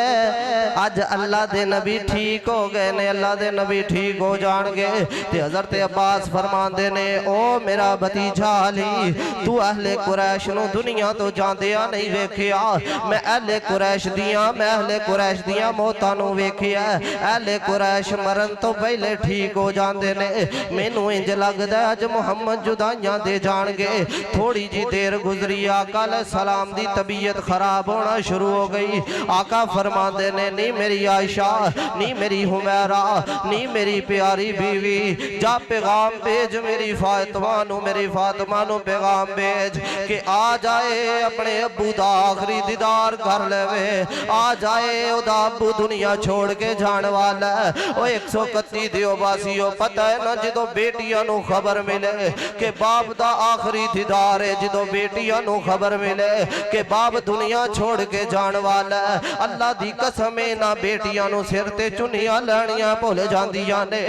अज अल्लाह दे नबी ठीक हो गए ने, अल्लाह दे नबी ठीक हो जाणगे। ते हज़रत अब्बास फरमाते ने ओ मेरा भतीजा अली, तू अहले कुरैश नू दुनिया तो जांदिया नहीं वेखिया। मैं अहले कुरैश दियां, मैं अहले कुरैश दियां मौतां नू वेखिया। अहले कुरैश मरन तो पहले ठीक हो जाते ने। मैनू इंज लगदा अज मुहम्मद जुदाइयां दे जाणगे। थोड़ी जी देर गुजरी, आका सलाम दी तबीयत खराब होना शुरू हो गई। आका फरमाते ने नी मेरी आयशा, नी मेरी हुमैरा, नी मेरी प्यारी बीवी, जा पैगाम भेज मेरी फातिमा नू, मेरी फातिमा नू पैगाम भेज कि आ जाए अपने अबू दा आखिरी दीदार कर लेवे। आ जाए ओदा अबू दुनिया छोड़ के जान वाला। ओ 131 दियो वासियो पता है ना, जो बेटियां नू खबर मिले कि बाप दा आखिरी दीदार है, जो बेटियां नू खबर मिले कि बाप दुनिया छोड़ के जान वाला, अल्लाह दी कसम ना बेटियां नू सिर ते चुनियां लैनियां भुल जांदियां ने,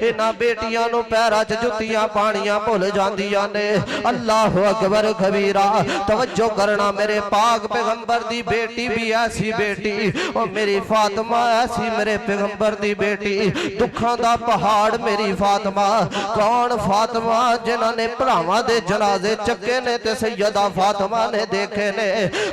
इन्हां बेटियां नू पैरां च जुत्तियां पानियां भुल जांदियां ने। अल्लाह अकबर कबीरा। तवज्जो करना, मेरे पाक पैगंबर दी बेटी भी ऐसी बेटी, और मेरी फातिमा ऐसी मेरे पैगंबर दी बेटी। दुखां दा पहाड़ मेरी फातिमा। कौन फातिमा जिन्हां ने भरावां दे जनाजे चक्के ने ते सैयदा फातिमा ने देखे ने।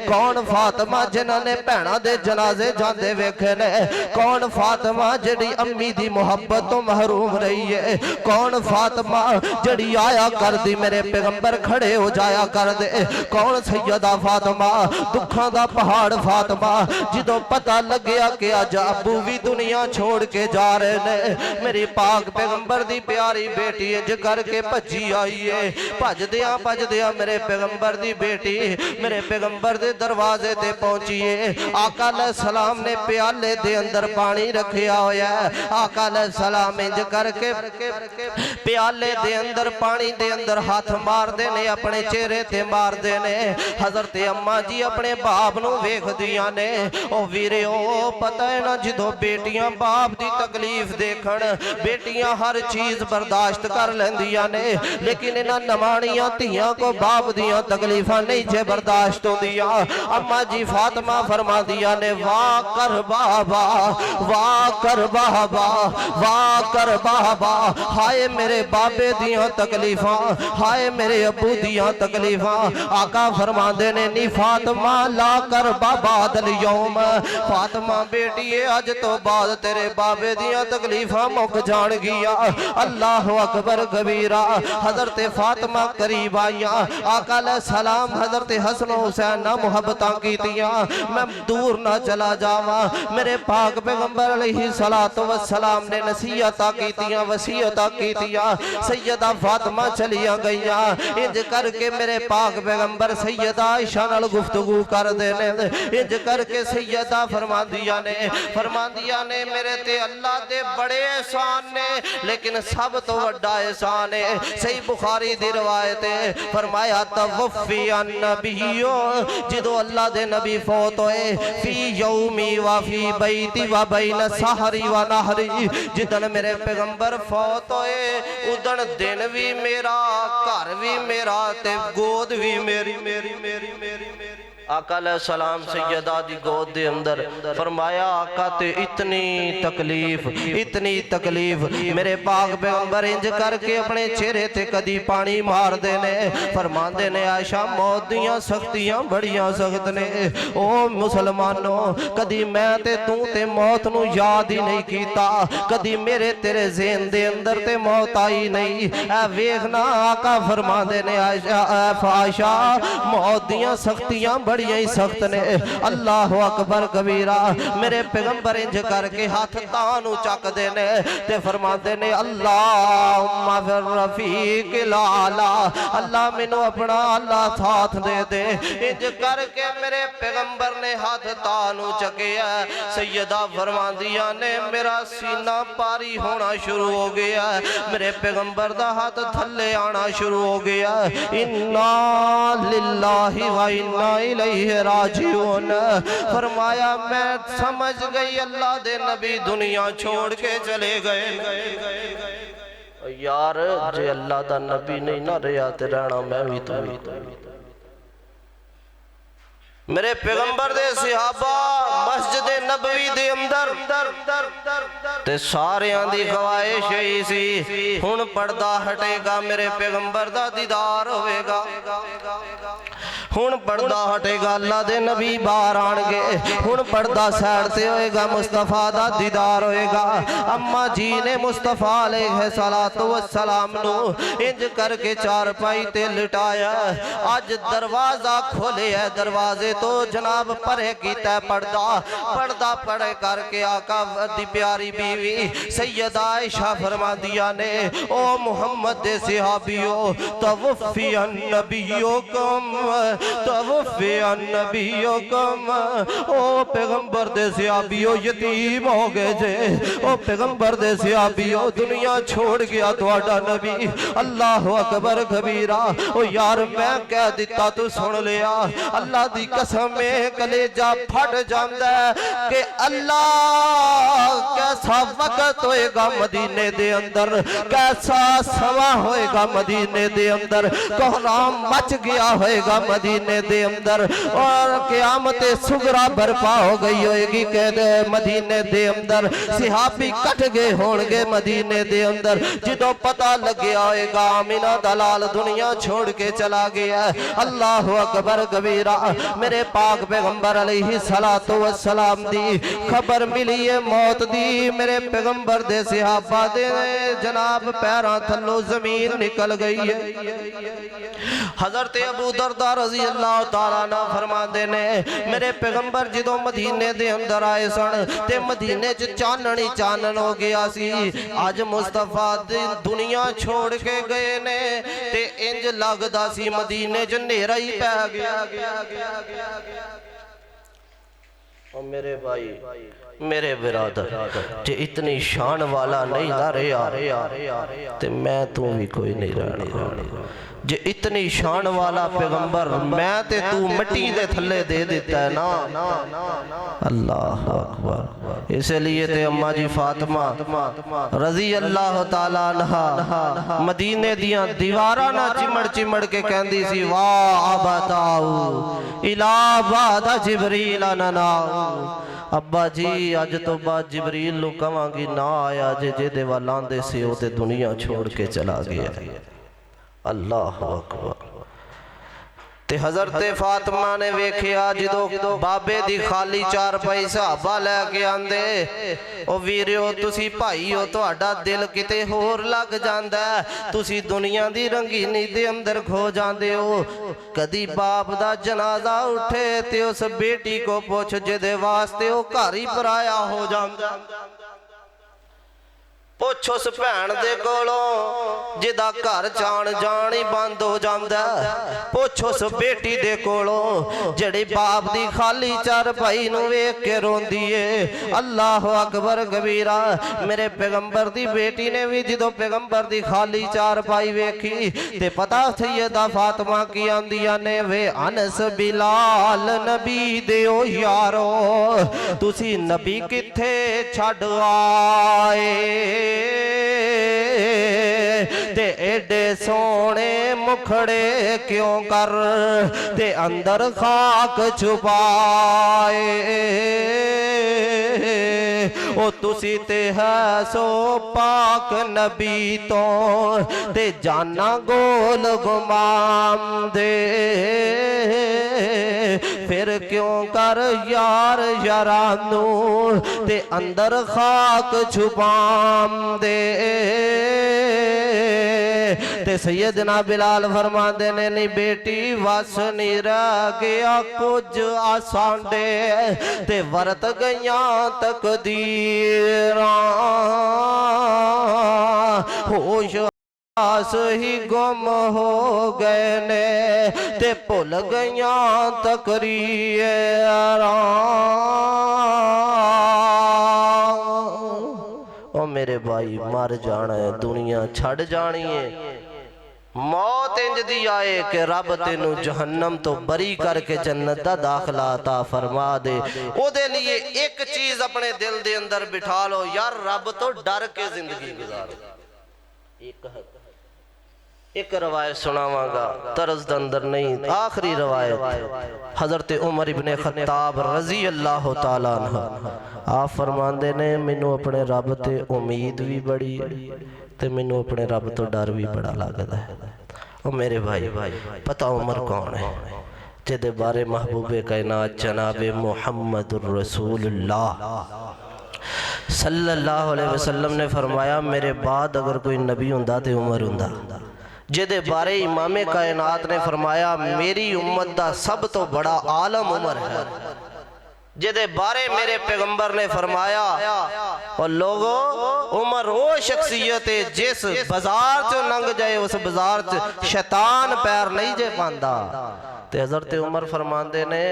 कौन फातिमा जिन्हां ने भैणां दे जनाजे जांदे वेखे ने। कौन फातिमा जिहड़ी अम्मी दी मुहब्बत तो महरूम रही है। कौन फातिमा जिहड़ी आया करदी मेरे पैगंबर खड़े हो जाया कर दे। कौन सैयदा फातिमा, दुखां दा पहाड़ फातिमा। जिदों पता लग्या कि अज अबू भी दुनिया छोड़ के जा रहे ने, मेरी पाक पैगंबर दी प्यारी बेटी इंज करके भजी आई है। भजदियां भजदियां मेरे पैगंबर दी बेटी मेरे पैगंबर दे दरवाजे ते पहुंची है। आका सलाम ने प्याले दे अंदर पानी रखिया होया है। आका सलाम इंज करके प्याले दे अंदर पानी दे अंदर हाथ मारदे ने, अपने चेहरे ते मारदे ने। हजरत अम्मा जी अपने बाप नू वेखदियां ने। ओ वीरे ओ पता है ना, जो बेटियां बाप दी तकलीफ देखण, बेटियां हर चीज बर्दाश्त कर लैंदियां ने, लेकिन इन्हां नमाणियां धीयां को बाप दियां तकलीफां नहीं जे बर्दाश्त होंदियां। अम्मा जी फातिमा फरमादियां ने वाह कर बाबा, वाह कर बाबा, वाह कर बाबा। हाय मेरे बाबे दियां तकलीफां, हाय मेरे अबू दियां तकलीफां। आका फरमांदे ने नी फातिमा ला कर बाबा दल यौम। फातिमा बेटी अज तो बाद तेरे बाबे दियां तकलीफां मुक जान गिया। अल्लाह अकबर कबीरा। हजरत फातिमा करीब आईयां। आका सलाम हजरत हसन हुसैन ना मुहब्बतां कीतियां। मैं दूर ना चला जावा। मेरे पाक पैगंबर अलैहिस्सलातु वस्सलाम ने नसीहतां कीतियां, वसीयतां कीतियां। सैयदा फातिमा चलियां गईयां। इंज करके मेरे पाक पैगंबर सैयदा आयशा नाल गुफ्तगू कर देने। इंज करके सैयदा फरमांदियां ने मेरे ते अल्लाह दे बड़े एहसान ने, लेकिन सब तो वड्डा एहसान है। सही बुखारी दी रवायत है, फरमाया तवफ़ी अन नबियो, जिदो अल्लाह दे नबी फौत होए, फी यौमी व फी बैती व बैन सहरी व नहरी, जिदन मेरे पैगंबर फौत होए उदन दिन भी मेरा, घर भी मेरा ते गोद भी मेरी मेरी मेरी मेरी मेरी। आका सलाम सैयदा दी गोद दे अंदर। फरमाया आका ते इतनी तकलीफ मेरे पाक पैगंबर इंज करके अपने चेहरे ते कदी पानी मार देने। फरमांदे ने आयशा मौत दियां सख्तियां बड़ियां सख्त ने। ओ मुसलमानों, कदी मैं ते तू ते मौत नू याद ही नहीं कीता, कदी मेरे तेरे ज़हन दे अंदर ते मौत आई नहीं। ऐ वेखना आका फरमांदे ने आयशा मौत दियां सख्तियां बड़ियां ही सख्त ने। अल्लाह अकबर कबीरा। मेरे पैगंबर इंज करके हाथ तानू चक देने ते फरमाते ने अल्लाहुम्मा फिर रफीक लाला, अल्लाह मैनू अपना अल्लाह साथ दे दे। इंज करके मेरे पैगंबर ने हाथ तानू चकिया। सैयदा फरमांदियां ने मेरा सीना भारी होना शुरू हो गया, मेरे पैगंबर दा हाथ थल्ले आना शुरू हो गया। इन्ना लिल्लाहि व इन्ना इलैहि राजिऊन। फरमाया मैं समझ गई अल्लाह दे नबी दुनिया छोड़ के चले गए। यार जे अल्लाह दा नबी नहीं ना रहा ते रहना मैं भी तू भी मेरे पैगंबर दे सहाबा मस्जिद नबवी दे अंदर ते सारियां दी ख्वाहिश ही सी हुण पर्दा हटेगा मेरे पैगंबर दा दीदार होवेगा हुण पर्दा हटेगा अल्लाह दे नबी बाहर आणगे हुण पर्दा साइड ते होएगा मुस्तफा दा दीदार होएगा अम्मा जी ने मुस्तफा अलैहि सलातो वस्सलाम नु इंज करके चारपाई ते लिटाया अज दरवाजा खोलिया दरवाजे तो जनाब परे कीता पर्दा पर्दा पड़े करके आका दी प्यारी बीवी सैयदा आयशा फरमादिया ने ओ मुहम्मद दे सहाबियो तवफ़ियन नबियुकुम तवफ़ियन नबियुकुम ओ पैगंबर दे सहाबियो यतीम हो गए जे ओ पैगंबर दे सहाबियो दुनिया छोड़ गया तुहाडा नबी अल्लाह अकबर कबीरा ओ यार मैं कह दिता तू सुन लिया अल्लाह दी कसम में कलेजा फट जांदा कि अल्लाह कैसा वक्त होएगा मदीने दे अंदर कैसा समा होएगा मदीने दे अंदर कोहराम मच गया होएगा मदीने दे अंदर और क़यामत सुगरा बर्पा हो गई होएगी कहते मदीने दे अंदर सिहाबी कट गए होंगे मदीने दे अंदर जिदों पता लगे होएगा आमिना दलाल दुनिया छोड़ के चला गया अल्लाह अकबर कबीरा मेरे पाक पैगंबर अलैहि सलातो वस्सलाम दी खबर मिली है मौत दी मेरे पैगंबर दे सहाबा दे जनाब पैरां थल्लों जमीन निकल गई है हजरत अबू दरदा रजी अल्लाह तआला ना फरमांदे ने मेरे पैगंबर जिदों मदीने दे अंदर आए सन ते मदीने च चानन ही चानन हो गया सी अज मुस्तफा दी दुनिया छोड़ के गए ने ते इंज लगदा सी मदीने च नेरा ही पै गया और मेरे भाई मेरे बिरादर जे इतनी शान वाला नहीं ना रहा ते मैं तू भी कोई नहीं रहना जे इतनी शान वाला पैगंबर मैं ते तू मिट्टी दे थल्ले दे देता है ना अल्लाह अकबर इसलिए ते अम्मा जी फातिमा रजी अल्लाह तआला अन्हा मदीने दियां दीवारां ना चिमड़ चिमड़ के कहंदी सी वाह बताओ इला बादा जिबरील ना अब्बा जी अज तो बाद जिबरील नु कवांगी ना आया जे जेदे वाल आंदे सी ओ ते दुनिया छोड़ के चला गया अल्लाह अकबर ते हजरत फातिमा ने वेखिया जो बाबे दी खाली चारपाई सहाबा लैके आंदे ओ वीरियो तुसी भाई हो तुहाडा दिल किते होर लग जांदा तुसी दुनिया दी रंगीनी दे अंदर खो जांदे हो कदी बाप दा जनाजा उठे ते उस बेटी को पुछ जिदे वास्ते ओ घर ही पराया हो जांदा पुछ उस भैन दे कोलों जिदा घर जान जान ही बंद हो जांदा पुछ उस बेटी दे कोलों जड़ी बाप दी खाली चारपाई नूं वेख के रोंदी है अल्लाह अकबर कबीरा मेरे पैगंबर दी बेटी ने भी जदों पैगंबर दी खाली चारपाई वेखी ते पता सैयदा फातिमा की आंदियां ने वे अनस बिलाल नबी दे ओ यारो तुसी नबी किथे छड़ आए ते एडे सोने मुखड़े क्यों कर ते अंदर खाक छुपाए ओ तुसी ते है सो पाक नबी तो ते जाना गोल गुमाम दे फिर क्यों कर यार यारानू ते अंदर खाक छुपाम दे ते सैयदना बिलाल फरमांदे ने नहीं बेटी वस नहीं रह गया कुछ आसांडे ते वरत गईया तकदीरां होश आस ही गुम हो गए ने ते भुल गईया तकरीरां ओ मेरे भाई मर जाना है दुनिया छड़ जानी है मौत इंज दी आए कि रब तेनू जहन्नम तो बरी करके जन्नत दा दाखला अता फरमा दे ओदे लिए एक चीज अपने दिल दे अंदर बिठा लो यार रब तो डर के जिंदगी गुजारो एक रवायत सुनावांगा तरज दे अंदर नहीं, आखिरी रवायत हज़रत उमर इब्ने खत्ताब रज़ी अल्लाह तआला अन्हु आप फरमांदे ने मैनू अपने रब ते उम्मीद भी बड़ी ते मैनू अपने रब तो डर भी बड़ा लगदा है। ओ मेरे भाई पता उमर कौन है जिहदे बारे महबूबे कायनात जनाबे मुहम्मदुर रसूलुल्लाह सल्लल्लाहु अलैहि वसल्लम ने फरमाया मेरे बाद अगर कोई नबी हुंदा ते उमर हुंदा। जिहदे बारे इमामे कायनात ने फरमाया मेरी उम्मत दा सब तो बड़ा आलम उमर है। जिहदे बारे मेरे पैगंबर ने फरमाया और लोगों उमर वो शख्सियत है जिस बाजार चो लंघ जाए उस बाजार च शैतान पैर नहीं जे पांदा। ते हज़रत उमर फरमांदे ने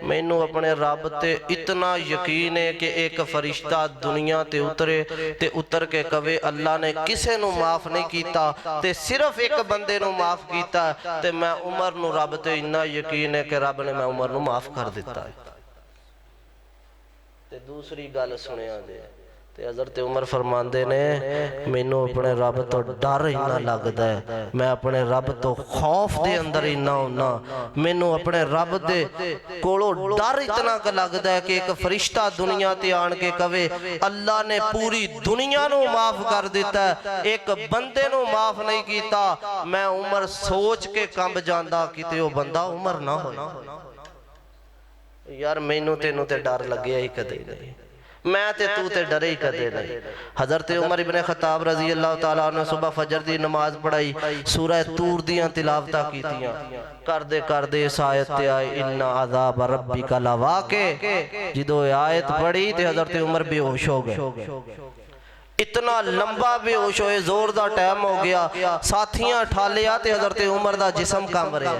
मैनू अपने रब ते इतना यकीन है कि एक फरिश्ता दुनिया ते उतरे ते उतर के कवे अल्लाह ने किसे नू माफ नहीं कीता ते सिर्फ एक बंदे नू माफ कीता ते मैं उमर नू रब ते इन्ना यकीन है कि रब ने मैं उमर नू माफ कर दिता है। ते दूसरी गल सुनिया जे ते हज़रत उमर फरमांदे ने मैनू अपने रब तो डर इन्ना लगदा है, मैं अपने रब तो खौफ दे अंदर इन्ना होना, मैनू अपने रब दे कोलों डर इतना क लगदा है कि एक फरिश्ता दुनिया ते आन के कवे अल्लाह ने पूरी दुनिया नू माफ कर दिता है, एक बंदे नू माफ नहीं कीता। मैं उमर सोच के कंब जांदा किते ओ बंदा उमर ना हो। यार मैनू तेनू ते डर लग्या ही कदे नहीं, मैं ते तू ते डरे ही कदे नहीं। हज़रत उमर इब्ने खत्ताब रज़ी अल्लाह तआला ने सुबह फजर दी नमाज पढ़ाई, सूरह तूर दियां तिलावतां कीतियां, करदे करदे इस आयत ते आए इन्ना अज़ाब रब्बिका लवाक़े। जिदों आयत पढ़ी ते हज़रत उमर बेहोश हो गए, इतना लंबा बेहोश होए, जोर दा टाइम हो गया, साथियां ठालिया ते हज़रत उमर दा जिस्म कंब रहा।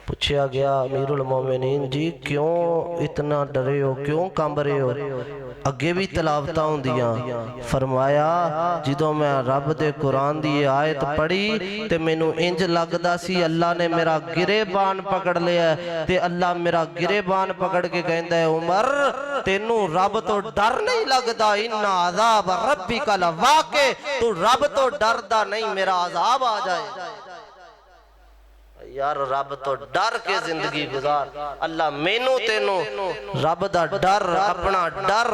पूछा गया अमीरुल मोमिनीन जी क्यों इतना डरे हो, क्यों कंब रहे हो, अगे भी तलावतां होंदियां। फरमाया जिदों मैं रब दे कुरान दी आयत पढ़ी ते मैनू इंज लगदा सी अल्लाह ने मेरा गिरेबान पकड़ लिया ते अल्लाह मेरा गिरेबान पकड़ के कहंदा है उमर तेनू रब तो डर नहीं लगदा, इन्ना अज़ाब रब्बिका लवाक़े, तू रब तो डरदा नहीं मेरा अज़ाब आ जाए। यार रब तो डर के जिंदगी गुजार, अल्लाह मैनू तेनू रब दा डर अपना डर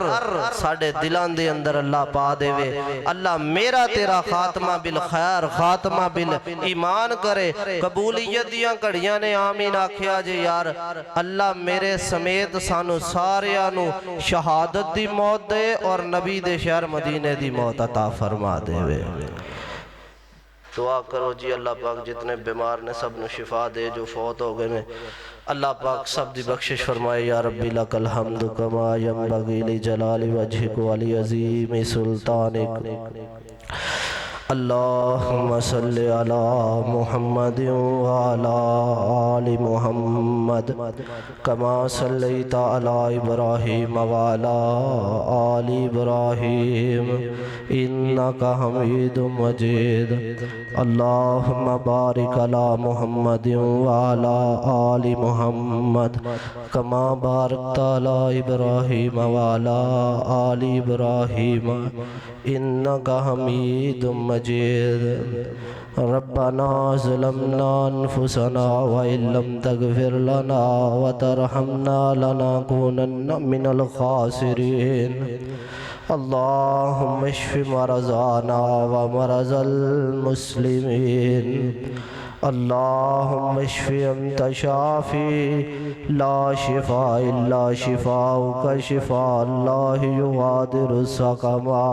साडे दिलां दे अंदर अल्लाह पा देवे। अल्लाह मेरा तेरा खात्मा बिल खैर खात्मा बिल ईमान करे। कबूलियत दियां घड़ियां ने आमीन आखिया जे यार अल्लाह मेरे समेत सानू सारियां नू शहादत दी मौत दे और नबी दे शहर मदीने दी मौत अता फरमा देवे। दुआ करो जी अल्लाह पाक जितने बीमार ने सब ने शिफा दे, जो फौत हो गए ने अल्लाह पाक सब दी बख्शिश फरमाए। या रब्बी लकल हम्दु कमा यंबगी लिजलाली वजहिक व लिअज़ीमी सुल्तानिक। अल्लाहुम्मा सल्लि अला मुहम्मद व अला आलि मुहम्मद कमा सल्लैता अला इब्राहीम व अला आलि इब्राहीम इन्नका हमीदुम मजीद। अल्लाहुम्मा बारिक अला मुहम्मद व अला आलि मुहम्मद कमा बारकता अला इब्राहीम व अला आलि इब्राहीम इन्नका हमीदुम मजीद। रब्बना ज़लमना अनफुसना व इल्लम तगफिर लना व तरहमना लनकूनन्ना मिनल खासिरीन। अल्लाहुम्मा इश्फि मरज़ाना व मरज़ल मुस्लिमीन। अल्लाहुम्मा इश्फि अंता शाफ़ी ला शिफ़ा इल्ला शिफ़ाउका शिफ़ा ला युगादिरु सक़मा।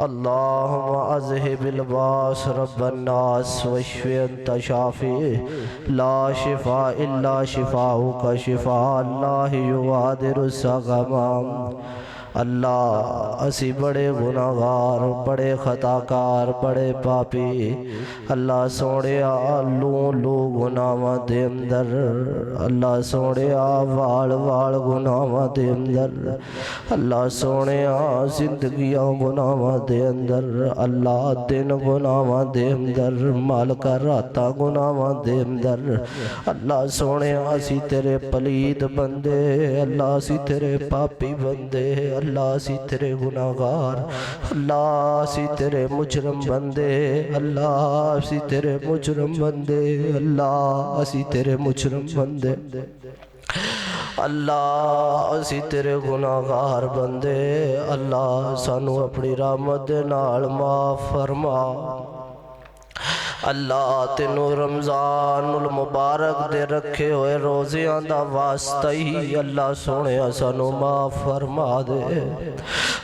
अल्लाहुम्मा अज़हिबिल बास रब्बन नास वश्फि अंता शाफ़ी ला शिफ़ा इल्ला शिफ़ाउका शिफ़ा ला युगादिरु सक़मा। अल्लाह असी बड़े गुनाहगार बड़े खताकार बड़े पापी अल्लाह सोने लू लू गुनाहां दे अंदर अल्लाह सोने वाल वाल गुनाहां दे अंदर अल्लाह सोने जिंदगियां गुनाहां दे अंदर अल्लाह दिन गुनाहां दे अंदर मालका रातां गुनाहां दे अंदर अल्लाह सोने असी तेरे पलीत बंदे अल्लाह असी तेरे पापी बंदे अल्लाह असी तेरे गुनाहगार, अल्लाह असी तेरे मुजरम बंदे, अल्लाह असी तेरे मुजरम बंदे, अल्लाह असी तेरे मुजरम बंदे, अल्लाह असी तेरे गुनाहगार बंदे। अल्लाह सानू अपनी रहमत दे नाल माफ फरमा। अल्लाह तेनू रमज़ानुल मुबारक दे रखे हुए रोज़ियां दा वास्ता ही अल्लाह सोने सानू माफ फरमा दे।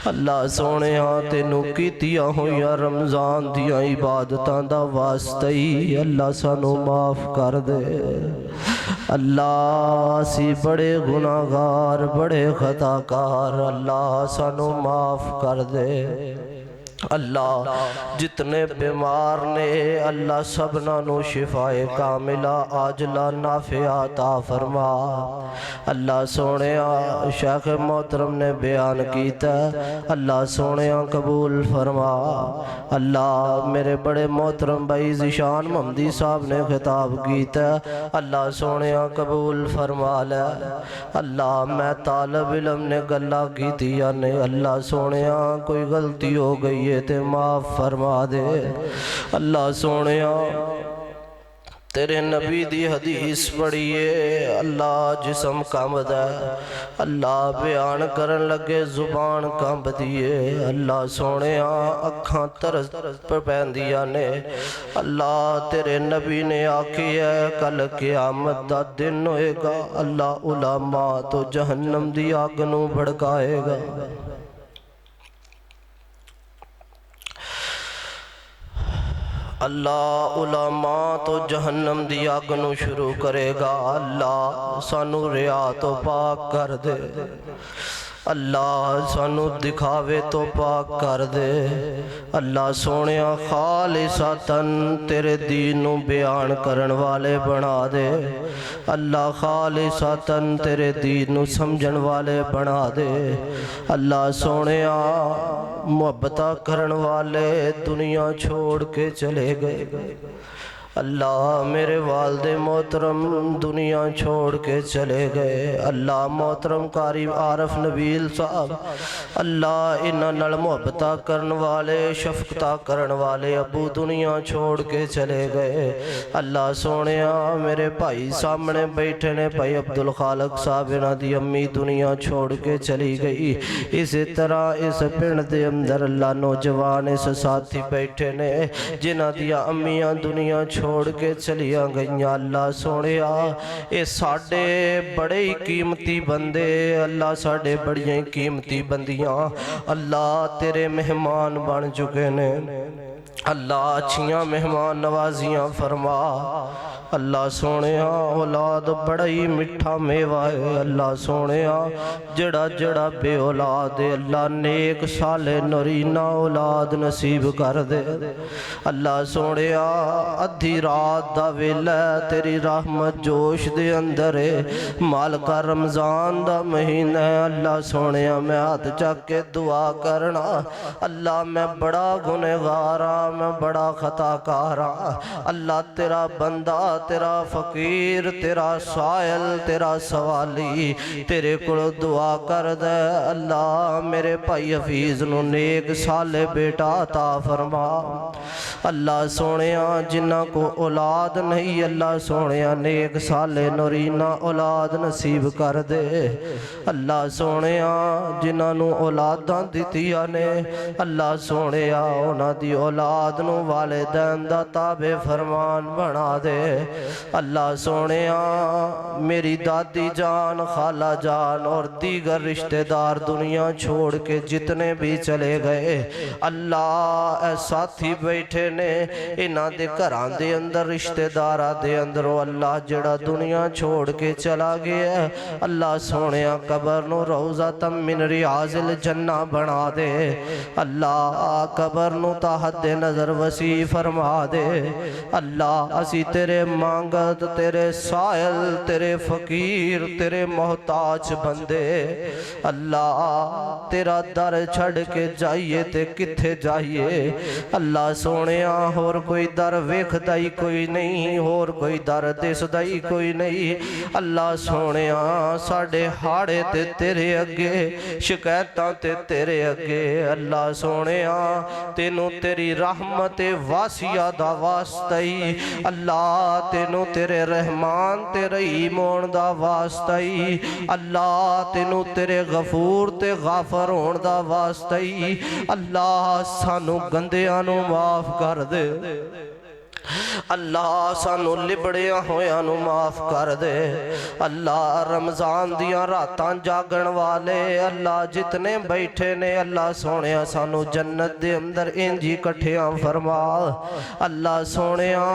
अल्लाह सोने तेनू कीतियां होइयां रमज़ान दियां इबादतां दा वास्ता ही अल्लाह सानू माफ कर दे। अल्लाह असी बड़े गुनाहगार बड़े खताकार, अल्लाह सानू माफ कर दे। अल्लाह जितने बीमार ने अल्लाह सबना नु शिफाए कामिला आजला नाफिया अता फरमा। अल्लाह सोने शेख मोहतरम ने बयान किया, अल्लाह सोने कबूल फरमा। अल्लाह मेरे बड़े मोहतरम भाई ज़िशान महमदी साहब ने खिताब किया, अल्लाह सोने कबूल फरमा ले। अल्लाह मैं तालब इलम ने गल्ला कीतियां ने, अल्लाह सोने कोई गलती हो गई ते माफ फरमा दे। अल्लाह सोने तेरे नबी दी हदीस पढ़िए, अल्लाह जिसम कंबदा, अल्लाह बयान करन लगे जुबान कंबदी है। अल्लाह सोने अखां तरस पैंदियां ने। अल्लाह तेरे नबी ने आखी है कल क़यामत दा दिन होएगा, अल्लाह उलामा तो जहन्नम दी अग नूं भड़काएगा। अल्लाह उलामा तो जहन्नम दी अग नूं शुरू करेगा। अल्लाह सानू रिया तो पाक कर दे, अल्लाह सानू दिखावे तो पाक कर दे। अल्लाह सोने खालिसतन तेरे दीन नूं बयान करन वाले बना दे। अल्लाह खालिसतन तेरे दीन नूं समझण वाले बना दे। अल्लाह सोने मुहब्बत करन वाले दुनिया छोड़ के चले गए। अल्लाह मेरे वालदे मोहतरम दुनिया छोड़ के चले गए। अल्लाह मोहतरम कारी आरफ नबील साहब, अल्लाह इन्हां नाल मुहब्बत करन वाले शफकता करन वाले अबू दुनिया छोड़ के चले गए। अल्लाह सोने मेरे भाई सामने बैठे ने भाई अब्दुल खालक साहब, इन्हां दी अम्मी दुनिया छोड़ के चली गई। इस तरह इस पिंड दे अंदर अल्लाह नौजवान इस साथी बैठे ने जिन्हां दियां अम्मियां दुनिया छोड़ के चलिया गई। अल्लाह सोने ये साडे बड़े ही कीमती बंदे, अल्लाह साडे बड़ियां ही कीमती बंदियां अल्लाह तेरे मेहमान बन चुके ने। अल्लाह अच्छियां मेहमान नवाजियां फरमा। अल्लाह सोने औलाद बड़ा ही मिठा मेवा है। अल्लाह सोने जड़ा जड़ा बे औलाद है, अल्लाह नेक साले नरीना औलाद नसीब कर दे। अल्लाह सोने अद्धी रात दा वेला तेरी रहमत जोश दे अंदर है। मालका रमज़ान दा महीना है। अल्लाह सोने मैं हाथ चक के दुआ करना, अल्लाह मैं बड़ा गुनहगार हाँ, मैं बड़ा खताकार हाँ। अल्लाह तेरा बंदा तेरा फकीर तेरा सायल तेरा सवाली तेरे को दुआ कर दे। अल्लाह मेरे भाई हफीज नूं नेक साले बेटा अता फरमा। अल्लाह सोने जिन्हां को औलाद नहीं, अल्लाह सोने नेक साले नरीना औलाद नसीब कर दे। अल्लाह सोने जिन्हां नूं औलादां दित्तियां ने, अल्लाह सोने उन्हां दी औलाद नूं वालिदैन दा ताबे फरमान बना दे। अल्लाह सोने मेरी दादी जान खाला जान और दीगर रिश्तेदार दुनिया छोड़ के जितने भी चले गए, अल्लाह साथी बैठे ने इन्हां दे घरां दे अंदर रिश्तेदारां दे अंदरों अल्लाह जड़ा दुनिया छोड़ के चला गया, अल्लाह सोने कबर नूं रौज़ा मिन रियाज़िल जन्ना बना दे। अल्लाह कबर नूं ताहत दे नज़र वसी फरमा दे। अल्लाह असी तेरे मांगत तेरे सायल तेरे फकीर तेरे मोहताज बंदे अल्लाह तेरा दर छड़ के जाइए ते किथे जाइए अल्लाह सोनिया होर कोई दर वेखदा ही कोई नहीं होर कोई दर दिसदा ही कोई नहीं अल्लाह सोनिया साडे हाड़े ते तेरे अगे शिकायतां ते तेरे अगे अल्लाह सोनिया तेनू तेरी रहमत वासिया दा वास्ता ही अल्लाह तेनू तेरे रहमान ते रहीम होण दा वास्ता ही अल्लाह तेनू तेरे गफूर ते गाफर होण दा वास्ता ही अल्लाह सानू गंदियां नू माफ कर दे अल्लाह सानू लिबड़िया होया नू माफ कर दे अल्लाह रमजान दियां रातां जागण वाले अल्लाह जितने बैठे ने अल्लाह सोनिया सानू जन्नत दे अंदर इंज ही इकट्ठियां फरमा अल्लाह सोनिया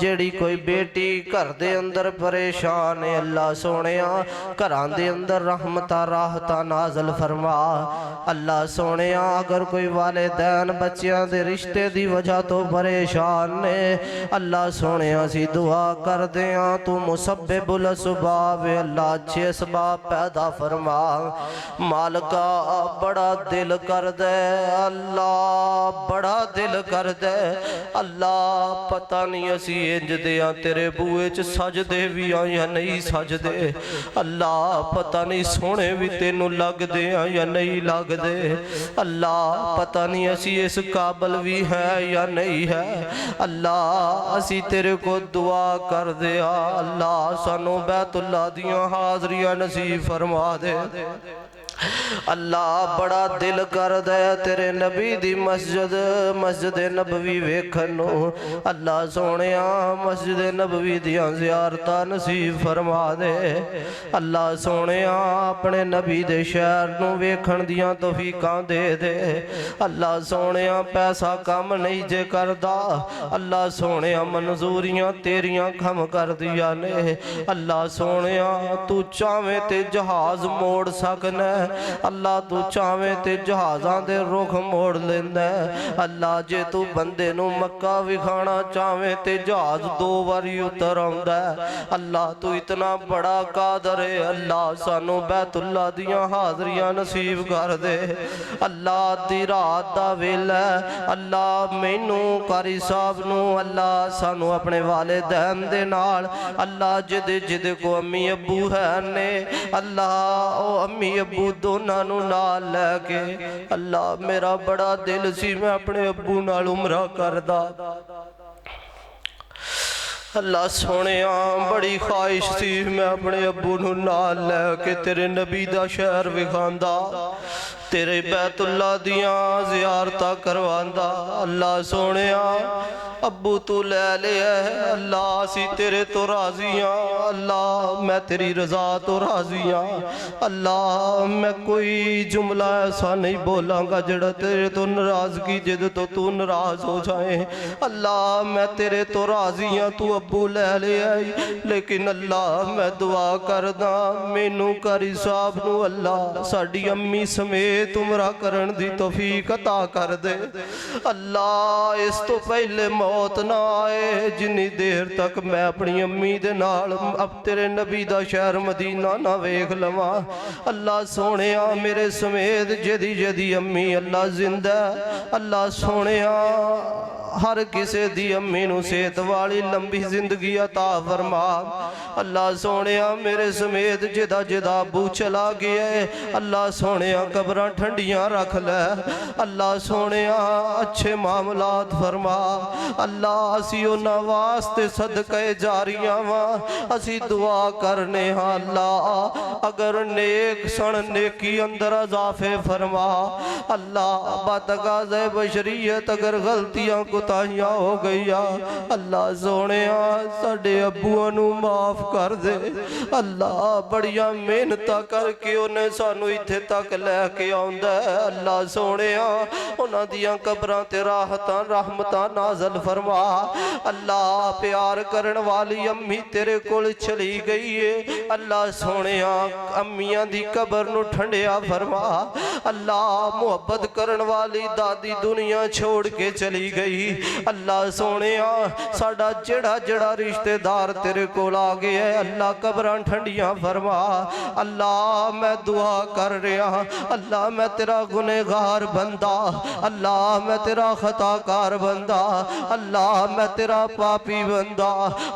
जेड़ी कोई बेटी घर दे अंदर परेशान है अल्लाह सोनिया घरां दे अंदर रहमतां राहतां नाज़िल फरमा अल्लाह सोनिया अगर कोई वालिदैन बच्चियां दे रिश्ते दी वजह तो परेशान ने अल्लाह सोने असी दुआ कर दे तू मुसब्बिबुल असबाब अल्लाह अच्छे असबाब पैदा फरमा मालका बड़ा दिल कर दे अल्लाह बड़ा दिल कर दे अल्लाह पता नहीं असी इंज दे तेरे बूए च सजदे भी या नहीं सजदे अल्लाह पता नहीं सोने भी तेनू लगदे या नहीं लगदे अल्लाह पता नहीं असी इस काबल भी है या नहीं है अल्लाह असी तेरे को दुआ कर दिया अल्लाह सानू बैतुल्लाह दियां हाज़रियां नसीब फरमा दे अल्लाह बड़ा दिल कर दे तेरे नबी दी मस्जिद नबवी वेखन नू अल्लाह सोनिया मस्जिद नबवी दियां ज़ियारतां नसीब फरमा दे अल्लाह सोनिया अपने नबी दे शहर नू वेखण दियां तौफीकां दे दे अल्लाह सोनिया पैसा कम नहीं जे करदा अल्लाह सोनिया मंजूरियां तेरियां कम कर दिया ने अल्लाह सोनिया तू चाहे ते जहाज मोड़ सकना अल्लाह तू चावे ते जहाज़ां दे रुख मोड़ लेंदा अल्लाह जे तू बंदे नू मक्का विखाना चावे ते जहाज दो बारी उतर आउंदा अल्लाह तू इतना बड़ा कादर है अल्लाह सानू बैतुल्लाह दियां हाज़रियां नसीब कर दे अल्लाह दी रात दा वेला अल्लाह मैनू कारी साहब नू अल्लाह सानू अपने वालिदैन दे नाल अल्लाह जिदे को अम्मी अब्बू है ने अल्लाह ओ अम्मी अब्बू दोनों नू नाल लैके अल्लाह मेरा बड़ा दिल सी मैं अपने अब्बू नाल उमरा करदा अल्लाह सोने बड़ी ख्वाहिश सी मैं अपने अब्बू नू नाल लैके तेरे नबी दा शहर विखांदा तेरे बैतुल्लाह दियां ज़ियारतां करवांदा अल्लाह सोने अब्बू तू ले लिया है अल्लाह असी तेरे तो राजी हाँ अल्लाह मैं तेरी रजा तो राजी हाँ अल्लाह मैं कोई जुमला ऐसा नहीं बोलांगा जड़ा तेरे तो नाराजगी जिद तो तू नाराज हो जाए अल्लाह मैं तेरे तो राजी हाँ तू अब्बू ले लिया लेकिन अल्लाह मैं दुआ करदा मैनू कारी साहब नू अल्लाह साडी अम्मी समेत उमरा करन दी तौफीक अता कर दे अल्लाह इस तो पहले मौत ना आए जिन्नी देर तक मैं अपनी अम्मी दे नाल अब तेरे नबी दा शहर मदीना ना वेख लवां अल्लाह सोने मेरे समेत जेदी जेदी अम्मी अल्लाह जिंदा अल्लाह सोने हर किसे दी अम्मी नू सेहत वाली लंबी जिंदगी अता फरमा अल्लाह सोने मेरे समेत जिदा जिदा अबू चला गया है अल्लाह सोने कब्रां ठंडियां रख ले अल्लाह सोने अच्छे मामलात फरमा अल्लाह असी उन्हां वास्ते सदके जारियां वा असी दुआ करने हाँ अल्लाह अगर नेक सन नेकी अंदर अजाफे फरमा अल्लाह बदगाज़े बशरियत अगर गलतियां कोताहियां हो गई अल्लाह सोने साडे अब्बूआं नू माफ कर दे अल्लाह बड़ियां मेहनत करके उन्हें सानू इत्थे तक लैके आउंदा अल्लाह सोने उन्हां दियां कब्रां ते राहतां रहमतां नाज़िल फरमा अल्लाह प्यार करन वाली अम्मी तेरे कोल चली गई है अल्लाह सोने अम्मियां दी कब्र नू ठंडिया फरमा अल्लाह मुहब्बत करन वाली दादी दुनिया छोड़ के चली गई अल्लाह सोहणिया साडा जेड़ा जेड़ा रिश्तेदार तेरे कोल आ गया है अल्लाह कब्रां ठंडियां फरमा। अल्लाह मैं दुआ कर रहा अल्लाह मैं तेरा गुनहगार बंदा, अल्लाह मैं तेरा खताकार बंदा, अल्लाह मैं तेरा पापी बंदा।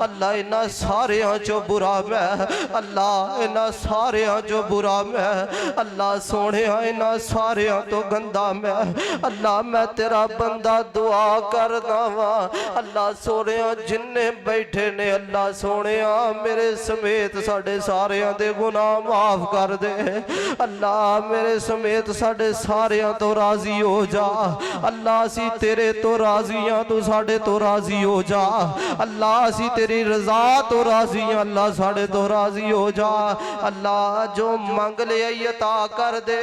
अल्लाह इन्हां सारियां चो बुरा मैं, अल्लाह इन्हां सारियां चो बुरा मैं, अल्लाह सोहणिया इन्हां सारियां तो गंदा मैं। अल्लाह मैं तेरा बंदा दुआ करदा वा। अल्लाह सोहणिया जिन्ने बैठे ने अल्लाह सोहणिया मेरे समेत साडे सारियां दे गुनाह माफ कर दे। अल्लाह मेरे समेत साडे सारियां तो राजी हो जा। अल्लाह असी तेरे तो राजी हां, तू साडे तो राजी हो जा। अल्लाह असी तेरी रजा तो राजी हां, अल्लाह साडे तो राजी हो जा। अल्लाह जो मंग लिया अता कर दे,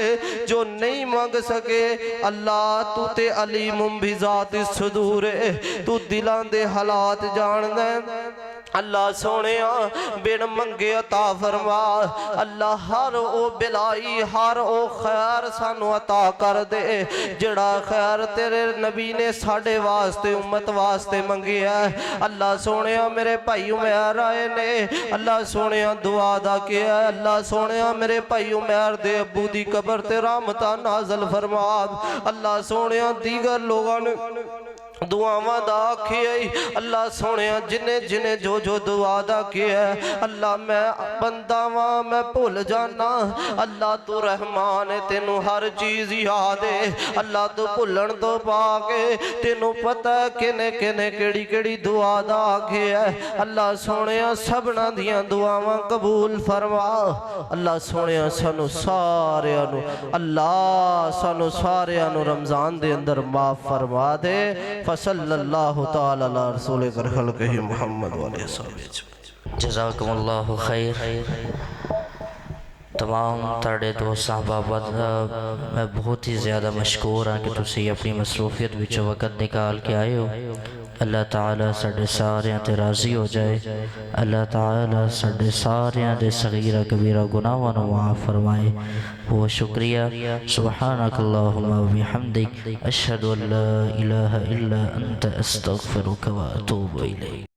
जो नहीं मंग सके अल्लाह तू ते अलीमुम भी ज़ात सुदूर है, तू दिलां दे हालात जानदा है। अल्लाह सोहणिया बिन मंगे अता फरमा। अल्लाह हर ओ बिलाई हर ओ खैर सानू अता कर दे जिहड़ा खैर तेरे नबी ने साडे वास्ते उम्मत वास्ते मंगिया। अल्लाह सोहणिया मेरे भाई उमैर आए ने, अल्लाह सोहणिया दुआ दा किया। अल्लाह सोहणिया मेरे भाई उमैर दे अब्बू दी कबर ते रहमतां नाज़िल फरमा। अल्लाह सोहणिया दीगर लोगां ने दुआवां दा आखिया अल्लाह सोहणिया जिन्हें जिन्हें जो जो दुआ दा किया अल्लाह मैं बंदा वां मैं भुल जाना। अल्लाह तू रहमान है, तेनू हर चीज़ याद है। अल्लाह तू भुलन तो पाके तेनू पता है किने किने केड़ी केड़ी दुआ दा आखिया। अल्लाह सोहणिया सबना दियां दुआवां कबूल फरमा। अल्लाह सोहणिया सानू सारियां नू अल्लाह सानू सारियां नू रमज़ान दे अंदर माफ फरमा दे। सल्लल्लाहु तआला अला रसूल खल्क़िही मुहम्मद व अलैहि वसल्लम।
जज़ाकुमुल्लाहु खैर। तमाम ताड़े दोस्त अहबाब मैं बहुत ही ज़्यादा मशकूर हाँ कि तुसी अपनी मसरूफियत विचों वक़्त निकाल के आए हो। अल्लाह ताला साढ़े सारियां ते राज़ी हो जाए। अल्लाह ताला साढ़े सारियां दे सगीरा कबीरा गुनाहां नूं माफ़ फरमाए। वो शुक्रिया। सुब्हानकल्लाहुम्मा व बिहम्दिक अशहदु अल्ला इलाहा इल्ला अंत अस्तगफिरुका व अतूबु इलैक।